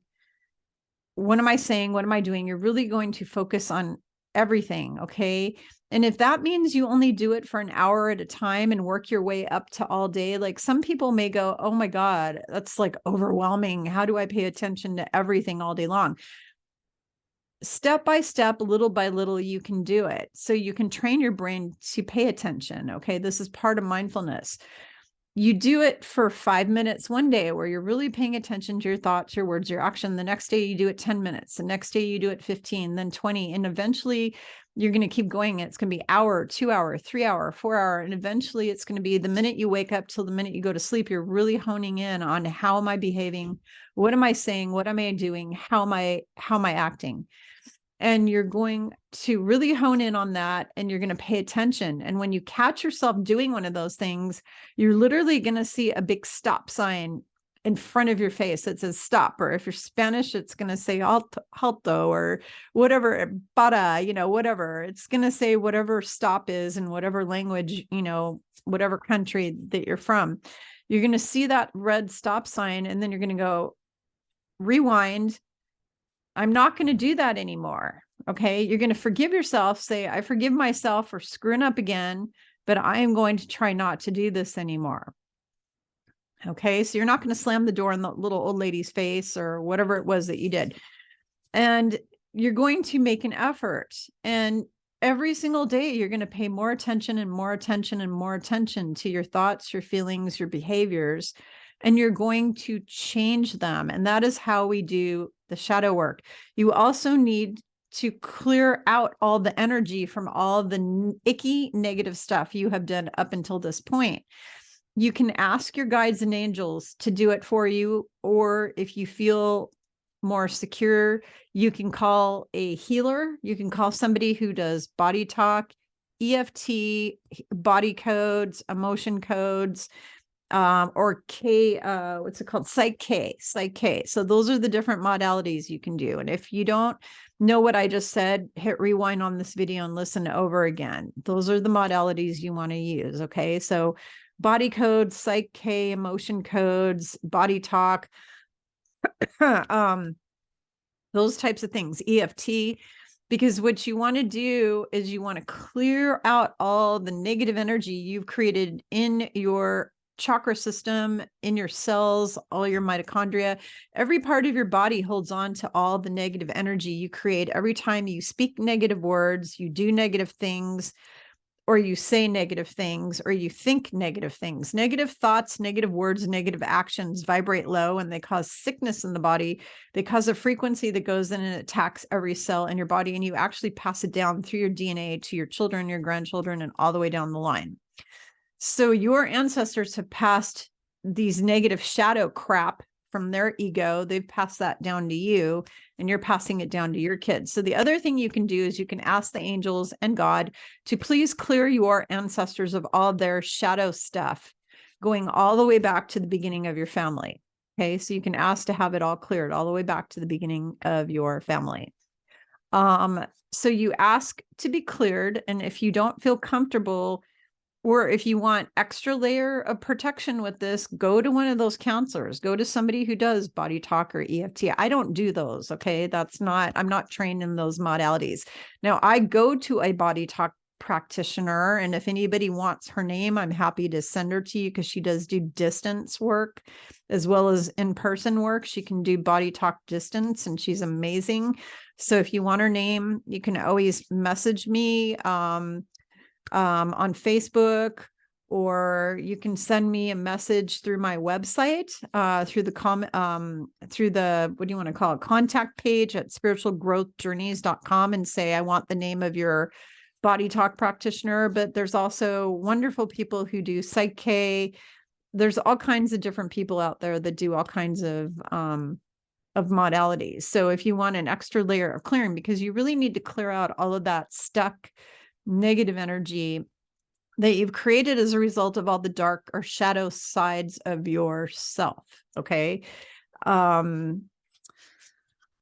what am I saying? What am I doing? You're really going to focus on everything. Okay. And if that means you only do it for an hour at a time and work your way up to all day, like some people may go, oh my God, that's like overwhelming. How do I pay attention to everything all day long? Step by step, little by little, you can do it. So you can train your brain to pay attention. Okay. This is part of mindfulness. You do it for 5 minutes one day where you're really paying attention to your thoughts, your words, your action. The next day you do it 10 minutes. The next day you do it 15, then 20. And eventually you're going to keep going. It's going to be hour, 2 hour, 3 hour, 4 hour. And eventually it's going to be the minute you wake up till the minute you go to sleep. You're really honing in on how am I behaving? What am I saying? What am I doing? How am I acting? And you're going to really hone in on that, and you're going to pay attention. And when you catch yourself doing one of those things, you're literally going to see a big stop sign in front of your face that says stop, or if you're Spanish, it's going to say alto or whatever, para, whatever. It's going to say whatever stop is in whatever language, whatever country that you're from. You're going to see that red stop sign, and then you're going to go rewind. I'm not going to do that anymore. Okay. You're going to forgive yourself. Say, I forgive myself for screwing up again, but I am going to try not to do this anymore. Okay. So you're not going to slam the door in the little old lady's face or whatever it was that you did. And you're going to make an effort. And every single day, you're going to pay more attention and more attention and more attention to your thoughts, your feelings, your behaviors, and you're going to change them. And that is how we do the shadow work. You also need to clear out all the energy from all the icky negative stuff you have done up until this point. You can ask your guides and angels to do it for you, or if you feel more secure, you can call a healer. You can call somebody who does body talk, EFT, body codes, emotion codes, or what's it called? Psych K. So those are the different modalities you can do. And if you don't know what I just said, hit rewind on this video and listen over again. Those are the modalities you want to use. Okay. So body codes, Psych K, emotion codes, body talk, those types of things, EFT, because what you want to do is you want to clear out all the negative energy you've created in your chakra system, in your cells, all your mitochondria. Every part of your body holds on to all the negative energy you create every time you speak negative words, you do negative things, or you say negative things, or you think negative things. Negative thoughts, negative words, negative actions vibrate low, and they cause sickness in the body. They cause a frequency that goes in and attacks every cell in your body, and you actually pass it down through your DNA to your children, your grandchildren, and all the way down the line. So your ancestors have passed these negative shadow crap from their ego. They've passed that down to you, and you're passing it down to your kids. So the other thing you can do is you can ask the angels and God to please clear your ancestors of all their shadow stuff going all the way back to the beginning of your family. Okay. So you can ask to have it all cleared all the way back to the beginning of your family. So you ask to be cleared. And if you don't feel comfortable, or if you want extra layer of protection with this, go to one of those counselors, go to somebody who does body talk or EFT. I don't do those. Okay. I'm not trained in those modalities. Now I go to a body talk practitioner, and if anybody wants her name, I'm happy to send her to you, because she does do distance work as well as in-person work. She can do body talk distance, and she's amazing. So if you want her name, you can always message me, on Facebook, or you can send me a message through my website, through the what do you want to call it, contact page at spiritualgrowthjourneys.com, and say, I want the name of your body talk practitioner. But there's also wonderful people who do Psych K. There's all kinds of different people out there that do all kinds of modalities. So if you want an extra layer of clearing, because you really need to clear out all of that stuck negative energy that you've created as a result of all the dark or shadow sides of yourself. Okay. All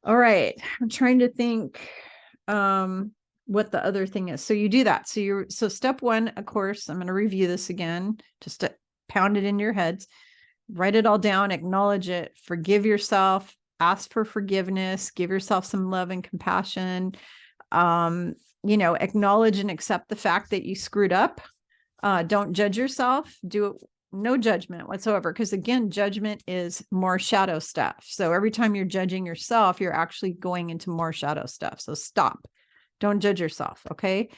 right. I'm trying to think what the other thing is. So you do that. So step one, of course, I'm going to review this again, just to pound it in your heads, write it all down, acknowledge it, forgive yourself, ask for forgiveness, give yourself some love and compassion. Acknowledge and accept the fact that you screwed up. Don't judge yourself. Do it, no judgment whatsoever. Because again, judgment is more shadow stuff. So every time you're judging yourself, you're actually going into more shadow stuff. So stop. Don't judge yourself. Okay.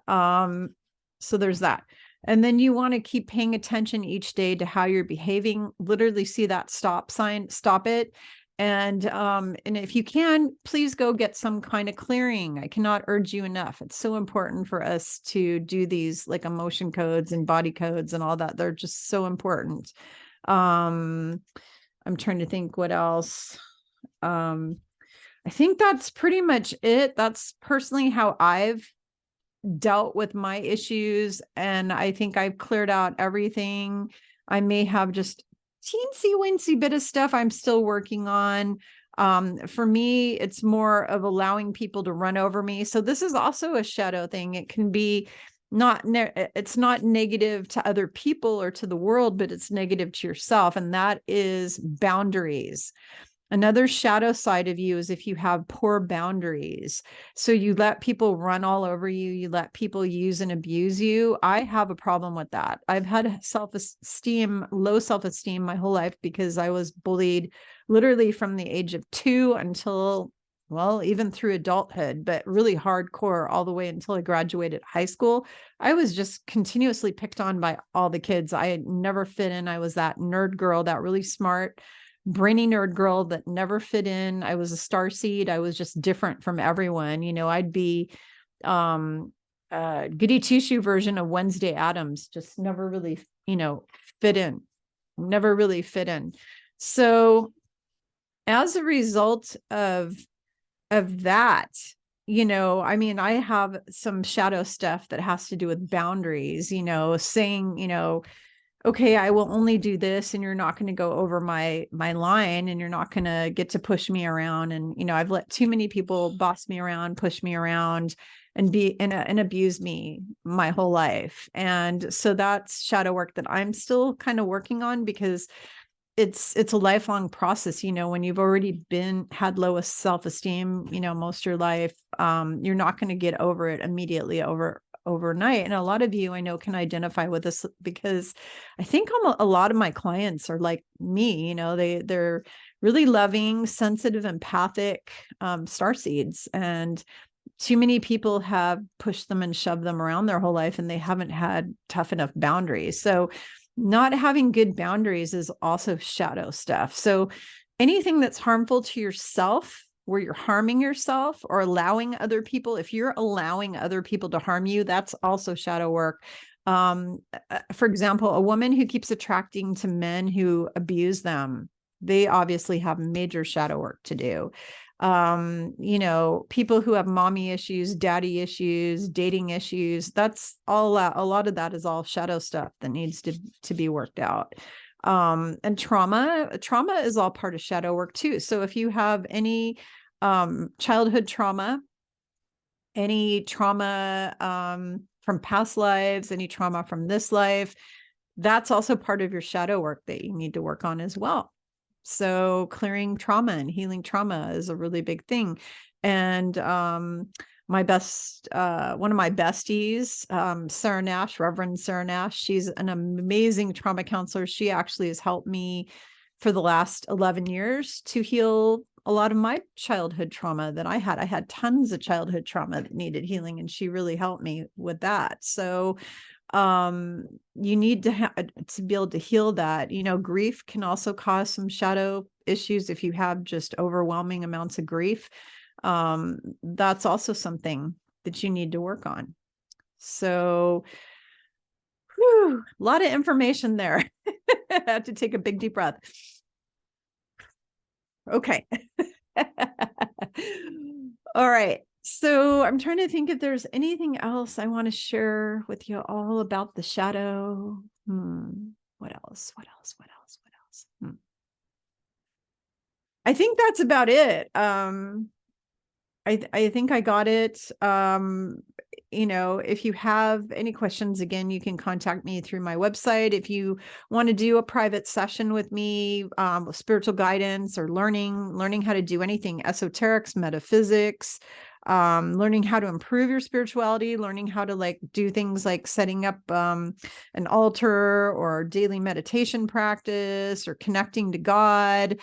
So there's that. And then you want to keep paying attention each day to how you're behaving. Literally see that stop sign, stop it. And if you can, please go get some kind of clearing. I cannot urge you enough. It's so important for us to do these, like emotion codes and body codes and all that. They're just so important. I'm trying to think what else. I think that's pretty much it. That's personally how I've dealt with my issues. And I think I've cleared out everything. I may have just teensy weensy bit of stuff I'm still working on. For me, it's more of allowing people to run over me. So this is also a shadow thing. It can be it's not negative to other people or to the world, but it's negative to yourself. And that is boundaries. Another shadow side of you is if you have poor boundaries. So you let people run all over you, you let people use and abuse you. I have a problem with that. I've had low self-esteem my whole life because I was bullied literally from the age of 2 until, well, even through adulthood, but really hardcore all the way until I graduated high school. I was just continuously picked on by all the kids. I had never fit in. I was that nerd girl, that really smart, brainy nerd girl that never fit in. I was a starseed. I was just different from everyone. I'd be goody two-shoe version of Wednesday Addams, just never really, fit in, never really fit in. So as a result of that, I have some shadow stuff that has to do with boundaries, saying, okay, I will only do this and you're not going to go over my line and you're not going to get to push me around. And, I've let too many people boss me around, push me around and abuse me my whole life. And so that's shadow work that I'm still kind of working on because it's a lifelong process. When you've already had lowest self-esteem, most of your life, you're not going to get over it immediately overnight. And a lot of you I know can identify with this because I think a lot of my clients are like me, they're really loving, sensitive, empathic, starseeds. And too many people have pushed them and shoved them around their whole life and they haven't had tough enough boundaries. So not having good boundaries is also shadow stuff. So anything that's harmful to yourself, where you're harming yourself or allowing other people, if you're allowing other people to harm you, that's also shadow work. For example, a woman who keeps attracting to men who abuse them, they obviously have major shadow work to do. People who have mommy issues, daddy issues, dating issues, that's all, a lot of that is all shadow stuff that needs to be worked out. And trauma is all part of shadow work too. So if you have any, childhood trauma, any trauma, from past lives, any trauma from this life, that's also part of your shadow work that you need to work on as well. So clearing trauma and healing trauma is a really big thing. And one of my besties, Sarah Nash, Reverend Sarah Nash, she's an amazing trauma counselor. She actually has helped me for the last 11 years to heal a lot of my childhood trauma that I had. I had tons of childhood trauma that needed healing, and she really helped me with that. So you need to be able to heal that. Grief can also cause some shadow issues if you have just overwhelming amounts of grief. That's also something that you need to work on. So a lot of information there. I have to take a big deep breath. Okay. All right. So I'm trying to think if there's anything else I want to share with you all about the shadow. What else? I think that's about it. I think I got it. If you have any questions, again, you can contact me through my website. If you want to do a private session with me, with spiritual guidance or learning how to do anything, esoterics, metaphysics, learning how to improve your spirituality, learning how to do things like setting up an altar or daily meditation practice or connecting to God,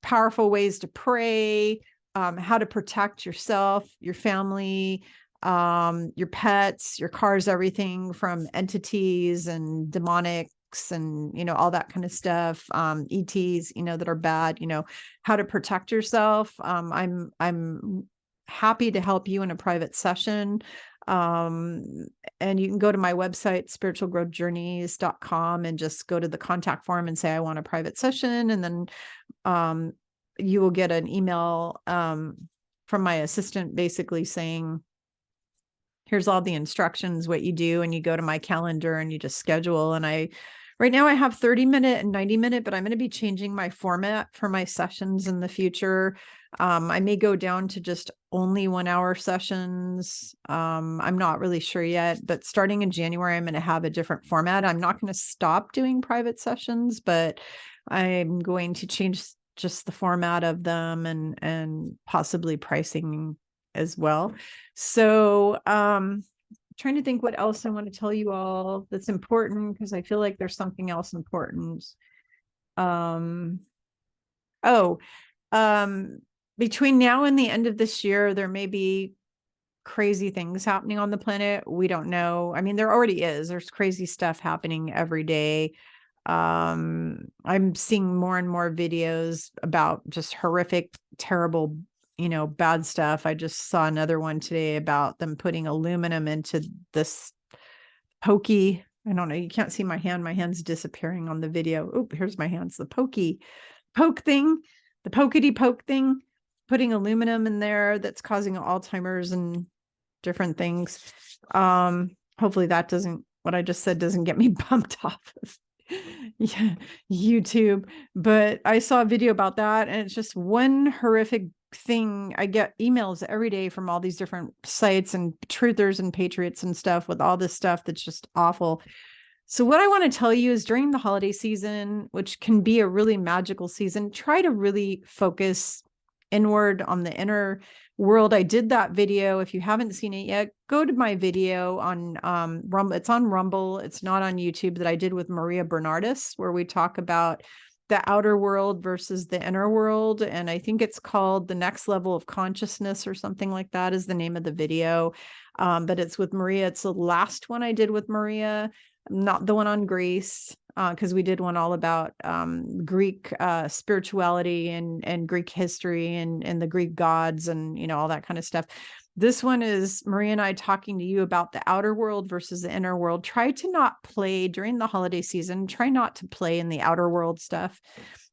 powerful ways to pray, how to protect yourself, your family, your pets, your cars, everything from entities and demonics and, all that kind of stuff, ETs, that are bad, how to protect yourself. I'm happy to help you in a private session. And you can go to my website, spiritualgrowthjourneys.com, and just go to the contact form and say, I want a private session. And then, you will get an email, from my assistant basically saying, here's all the instructions, what you do. And you go to my calendar and you just schedule. And I Right now I have 30-minute and 90-minute, but I'm going to be changing my format for my sessions in the future. I may go down to just only 1-hour sessions. I'm not really sure yet, but starting in January, I'm going to have a different format. I'm not going to stop doing private sessions, but I'm going to change just the format of them and possibly pricing as well. So, trying to think what else I want to tell you all that's important, because I feel like there's something else important. Um, oh, between now and the end of this year, there may be crazy things happening on the planet. We don't know. I mean, there already is. There's crazy stuff happening every day. I'm seeing more and more videos about just horrific, terrible, bad stuff. I just saw another one today about them putting aluminum into this pokey. I don't know. You can't see my hand. My hand's disappearing on the video. Oh, here's my hands. The poke thing, the pokety poke thing, putting aluminum in there that's causing Alzheimer's and different things. Hopefully that doesn't, what I just said doesn't get me bumped off of YouTube. But I saw a video about that, and it's just one horrific thing. I get emails every day from all these different sites and truthers and patriots and stuff with all this stuff that's just awful. So what I want to tell you is, during the holiday season, which can be a really magical season, try to really focus inward on the inner world. I did that video. If you haven't seen it yet, go to my video on Rumble. It's on Rumble. It's not on YouTube, that I did with Maria Bernardis, where we talk about the outer world versus the inner world. And I think it's called The Next Level of Consciousness or something like that is the name of the video. But it's with Maria. It's the last one I did with Maria, not the one on Greece, because we did one all about Greek spirituality and Greek history and the Greek gods and all that kind of stuff. This one is Maria and I talking to you about the outer world versus the inner world. Try to not play during the holiday season. Try not to play in the outer world stuff,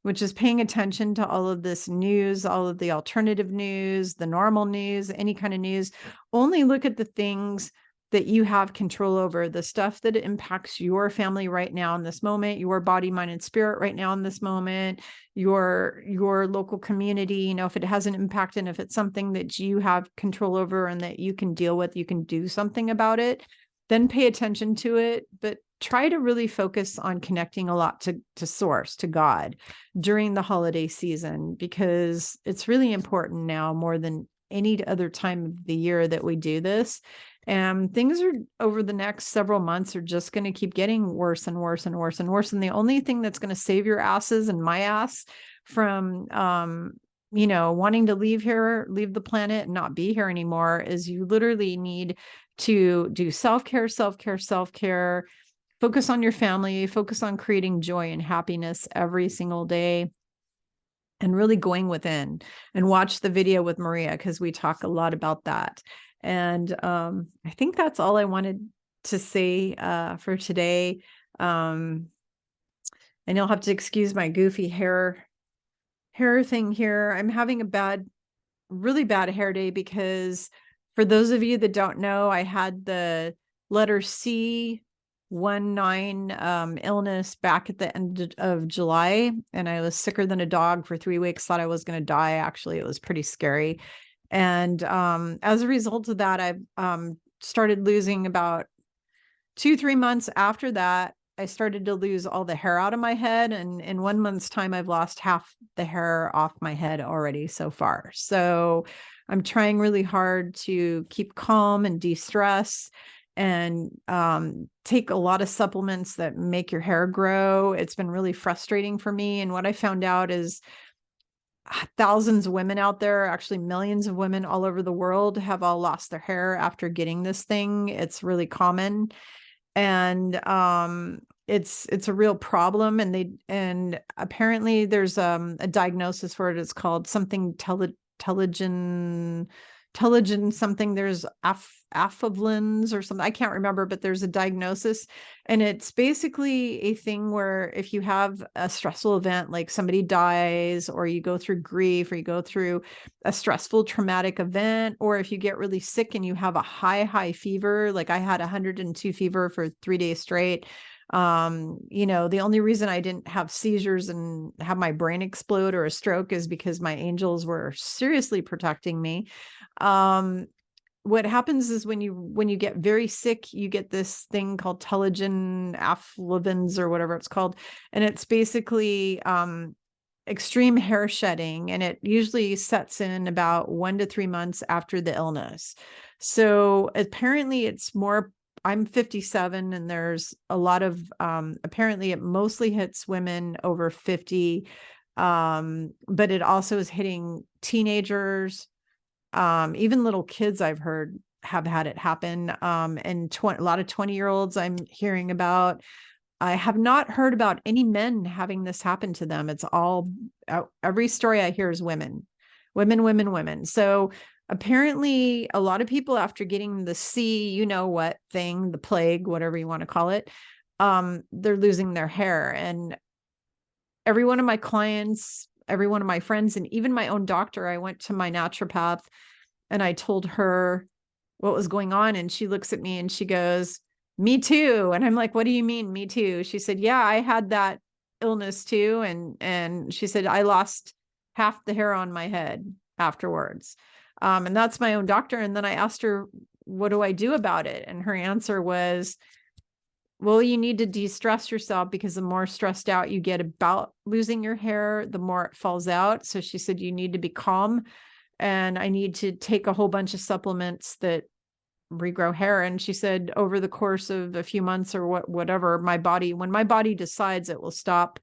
which is paying attention to all of this news, all of the alternative news, the normal news, any kind of news. Only look at the things that you have control over, the stuff that impacts your family right now in this moment, your body, mind, and spirit right now in this moment, your local community. If it has an impact, and if it's something that you have control over and that you can deal with, you can do something about it, then pay attention to it. But try to really focus on connecting a lot to source, to God, during the holiday season, because it's really important now more than any other time of the year that we do this. And things are, over the next several months, are just going to keep getting worse and worse and worse and worse. And the only thing that's going to save your asses and my ass from, wanting to leave the planet and not be here anymore, is you literally need to do self-care, focus on your family, focus on creating joy and happiness every single day, and really going within. And watch the video with Maria, because we talk a lot about that. And I think that's all I wanted to say for today. And you'll have to excuse my goofy hair thing here. I'm having a really bad hair day, because for those of you that don't know, I had the letter C19 illness back at the end of July, and I was sicker than a dog for 3 weeks. Thought I was going to die. Actually, it was pretty scary. And as a result of that, I've started losing, about 2-3 months after that, I started to lose all the hair out of my head. And in 1 month's time, I've lost half the hair off my head already so far. So I'm trying really hard to keep calm and de-stress, and take a lot of supplements that make your hair grow. It's been really frustrating for me. And what I found out is, thousands of women out there, actually millions of women all over the world, have all lost their hair after getting this thing. It's really common. And it's a real problem. And apparently there's a diagnosis for it. It's called something telogen something. There's affluins or something. I can't remember, but there's a diagnosis. And it's basically a thing where, if you have a stressful event, like somebody dies, or you go through grief, or you go through a stressful traumatic event, or if you get really sick and you have a high fever, like I had 102 fever for 3 days straight, The only reason I didn't have seizures and have my brain explode or a stroke is because my angels were seriously protecting me. What happens is when you get very sick, you get this thing called telogen affluence or whatever it's called. And it's basically extreme hair shedding. And it usually sets in about 1 to 3 months after the illness. So apparently it's more, I'm 57 and there's a lot of, apparently it mostly hits women over 50. But it also is hitting teenagers. Even little kids I've heard have had it happen. And a lot of 20-year-olds I'm hearing about. I have not heard about any men having this happen to them. It's all, every story I hear is women, women, women, women. So apparently a lot of people after getting the what thing, the plague, whatever you want to call it, they're losing their hair. And every one of my clients, every one of my friends, and even my own doctor, I went to my naturopath and I told her what was going on. And she looks at me and she goes, "Me too." And I'm like, "What do you mean, me too?" She said, "Yeah, I had that illness too." And she said, "I lost half the hair on my head afterwards." And that's my own doctor. And then I asked her, "What do I do about it?" And her answer was, "Well, you need to de-stress yourself, because the more stressed out you get about losing your hair, the more it falls out." So she said, "You need to be calm, and I need to take a whole bunch of supplements that regrow hair." And she said, over the course of a few months or whatever, when my body decides, it will stop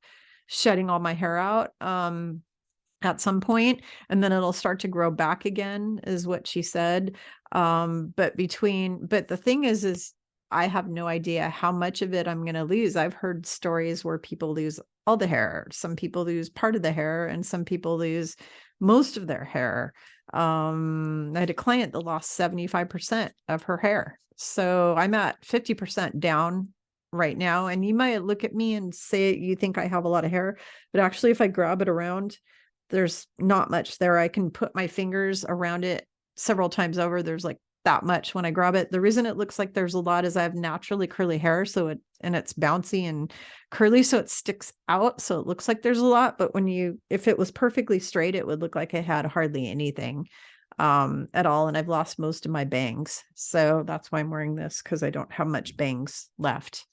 shedding all my hair out at some point, and then it'll start to grow back again, is what she said. But the thing is I have no idea how much of it I'm going to lose. I've heard stories where people lose all the hair. Some people lose part of the hair, and some people lose most of their hair. I had a client that lost 75% of her hair. So I'm at 50% down right now. And you might look at me and say, you think I have a lot of hair, but actually if I grab it around, there's not much there. I can put my fingers around it several times over. There's like that much when I grab it. The reason it looks like there's a lot is I have naturally curly hair. So it's bouncy and curly, so it sticks out. So it looks like there's a lot, but if it was perfectly straight, it would look like I had hardly anything at all. And I've lost most of my bangs. So that's why I'm wearing this, because I don't have much bangs left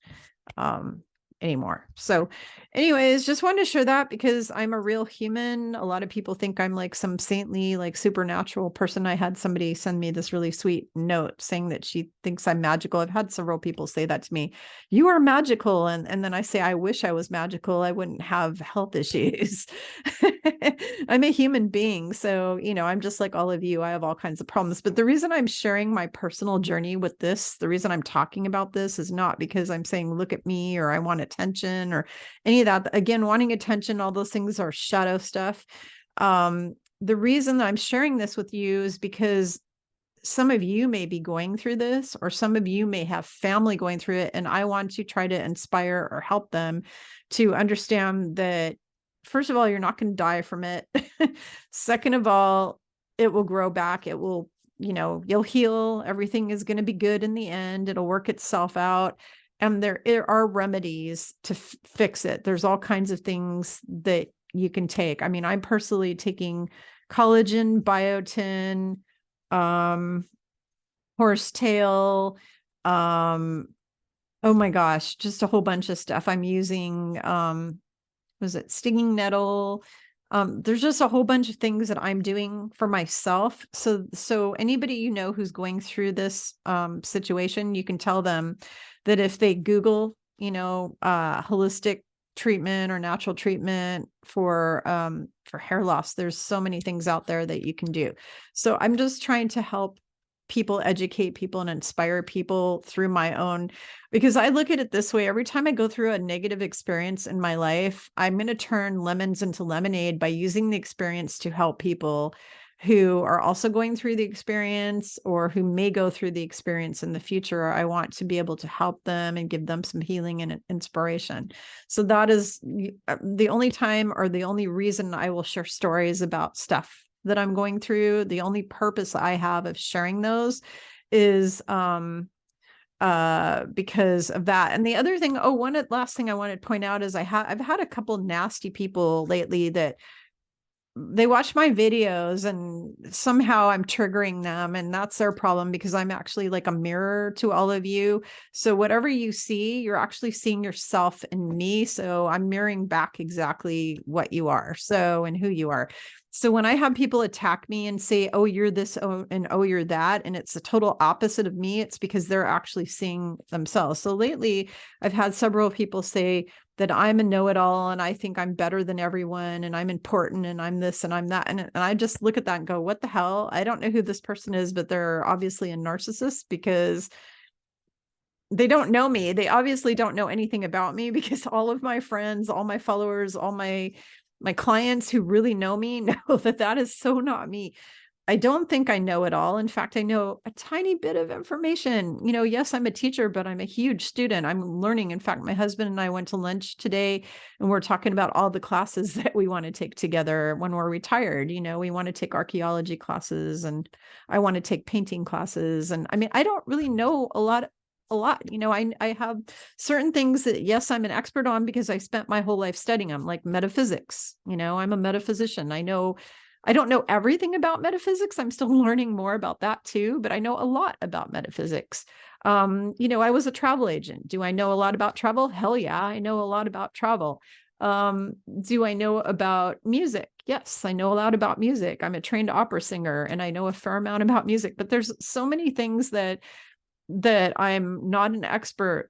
anymore. So anyways, just wanted to share that because I'm a real human. A lot of people think I'm like some saintly, like supernatural person. I had somebody send me this really sweet note saying that she thinks I'm magical. I've had several people say that to me. "You are magical." And then I say, "I wish I was magical. I wouldn't have health issues." I'm a human being. So, I'm just like all of you. I have all kinds of problems. But the reason I'm sharing my personal journey with this, the reason I'm talking about this, is not because I'm saying, "Look at me," or "I want attention," or any of that. Again, wanting attention, all those things are shadow stuff. The reason I'm sharing this with you is because some of you may be going through this, or some of you may have family going through it. And I want to try to inspire or help them to understand that, first of all, you're not going to die from it. Second of all, it will grow back. It will, you'll heal. Everything is going to be good in the end. It'll work itself out. And there are remedies to fix it. There's all kinds of things that you can take. I mean, I'm personally taking collagen, biotin, horsetail, oh my gosh, just a whole bunch of stuff. I'm using, was it stinging nettle? There's just a whole bunch of things that I'm doing for myself. So anybody who's going through this situation, you can tell them that if they Google, holistic treatment or natural treatment for hair loss, there's so many things out there that you can do. So I'm just trying to help people, educate people, and inspire people through my own, because I look at it this way: every time I go through a negative experience in my life, I'm going to turn lemons into lemonade by using the experience to help people who are also going through the experience, or who may go through the experience in the future. I want to be able to help them and give them some healing and inspiration. So that is the only time, or the only reason, I will share stories about stuff that I'm going through. The only purpose I have of sharing those is because of that. And the other thing, last thing I wanted to point out is I've had a couple nasty people lately that they watch my videos and somehow I'm triggering them, and that's their problem, because I'm actually like a mirror to all of you. So whatever you see, you're actually seeing yourself in me. So I'm mirroring back exactly what you are. So, and who you are. So when I have people attack me and say, oh, you're this, oh, and oh, you're that, and it's a total opposite of me, it's because they're actually seeing themselves. So lately I've had several people say that I'm a know-it-all and I think I'm better than everyone and I'm important and I'm this and I'm that. And I just look at that and go, what the hell? I don't know who this person is, but they're obviously a narcissist, because they don't know me. They obviously don't know anything about me, because all of my friends, all my followers, all my clients who really know me know that that is so not me. I don't think I know it all. In fact, I know a tiny bit of information. You know, yes, I'm a teacher, but I'm a huge student. I'm learning. In fact, my husband and I went to lunch today and we're talking about all the classes that we want to take together when we're retired. You know, we want to take archaeology classes and I want to take painting classes. And I mean, I don't really know a lot. You know, I have certain things that, yes, I'm an expert on because I spent my whole life studying them, like metaphysics. You know, I'm a metaphysician. I don't know everything about metaphysics. I'm still learning more about that too, but I know a lot about metaphysics. You know, I was a travel agent. Do I know a lot about travel? Hell yeah, I know a lot about travel. Do I know about music? Yes, I know a lot about music. I'm a trained opera singer and I know a fair amount about music, but there's so many things that I'm not an expert,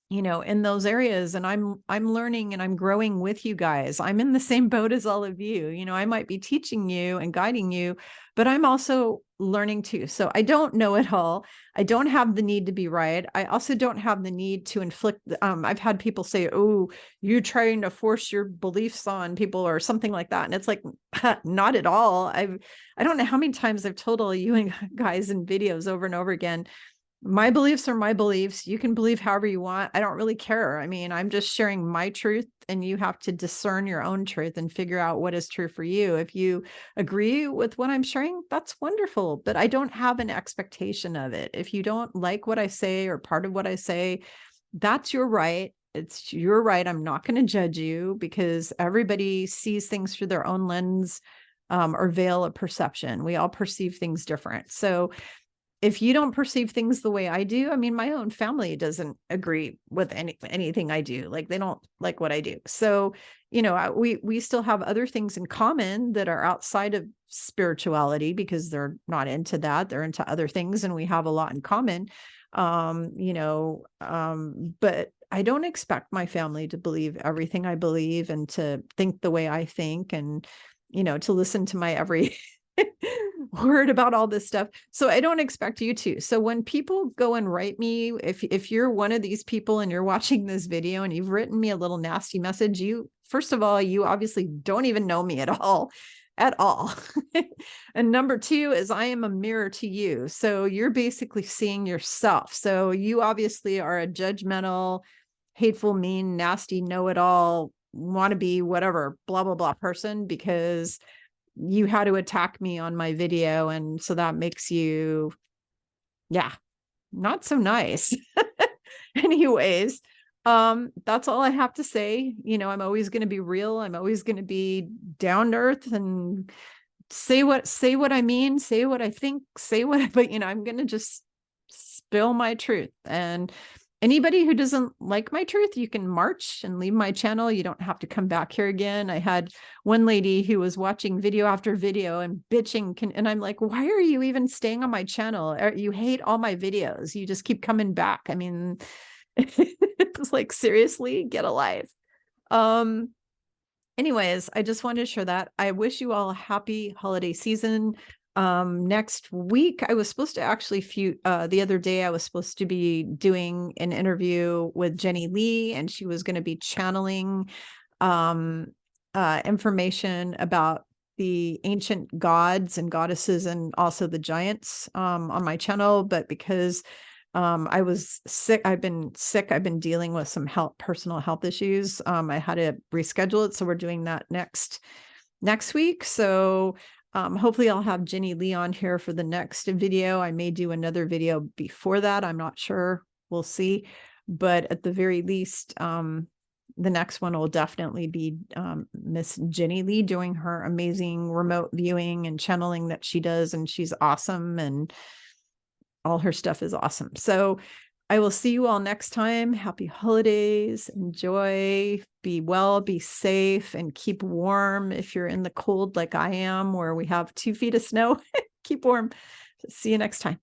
you know, in those areas. And I'm learning and I'm growing with you guys. I'm in the same boat as all of you. You know, I might be teaching you and guiding you, but I'm also learning too. So I don't know it all. I don't have the need to be right. I also don't have the need to inflict. I've had people say, oh, you're trying to force your beliefs on people or something like that. And it's like, not at all. I don't know how many times I've told all you guys in videos over and over again, my beliefs are my beliefs. You can believe however you want. I don't really care. I mean, I'm just sharing my truth and you have to discern your own truth and figure out what is true for you. If you agree with what I'm sharing, that's wonderful, but I don't have an expectation of it. If you don't like what I say or part of what I say, that's your right. It's your right. I'm not going to judge you, because everybody sees things through their own lens, or veil of perception. We all perceive things different. So if you don't perceive things the way I do, I mean, my own family doesn't agree with anything I do. Like, they don't like what I do. So, you know, we still have other things in common that are outside of spirituality, because they're not into that. They're into other things, and we have a lot in common. You know, but I don't expect my family to believe everything I believe and to think the way I think, and, you know, to listen to my every word about all this stuff. So I don't expect you to. So when people go and write me, if you're one of these people and you're watching this video and you've written me a little nasty message, first of all, you obviously don't even know me at all. And number two is, I am a mirror to you. So you're basically seeing yourself. So you obviously are a judgmental, hateful, mean, nasty, know-it-all, wannabe, whatever, blah, blah, blah person, because you had to attack me on my video. And so that makes you, yeah, not so nice. Anyways, that's all I have to say. You know, I'm always going to be real. I'm always going to be down to earth and say what I mean, say what I think, but you know, I'm going to just spill my truth. And anybody who doesn't like my truth, you can march and leave my channel. You don't have to come back here again. I had one lady who was watching video after video and bitching. And I'm like, why are you even staying on my channel? You hate all my videos. You just keep coming back. I mean, it's like, seriously, get a life. Anyways, I just wanted to share that. I wish you all a happy holiday season. Next week, I was supposed to actually the other day, I was supposed to be doing an interview with Jenny Lee, and she was going to be channeling information about the ancient gods and goddesses and also the giants on my channel. But because I was sick, I've been dealing with some personal health issues. I had to reschedule it. So we're doing that next week. So hopefully I'll have Jenny Lee on here for the next video. I may do another video before that. I'm not sure we'll see. But at the very least, the next one will definitely be Miss Jenny Lee doing her amazing remote viewing and channeling that she does. And she's awesome. And all her stuff is awesome. So I will see you all next time. Happy holidays. Enjoy. Be well, be safe, and keep warm if you're in the cold like I am, where we have 2 feet of snow. Keep warm. See you next time.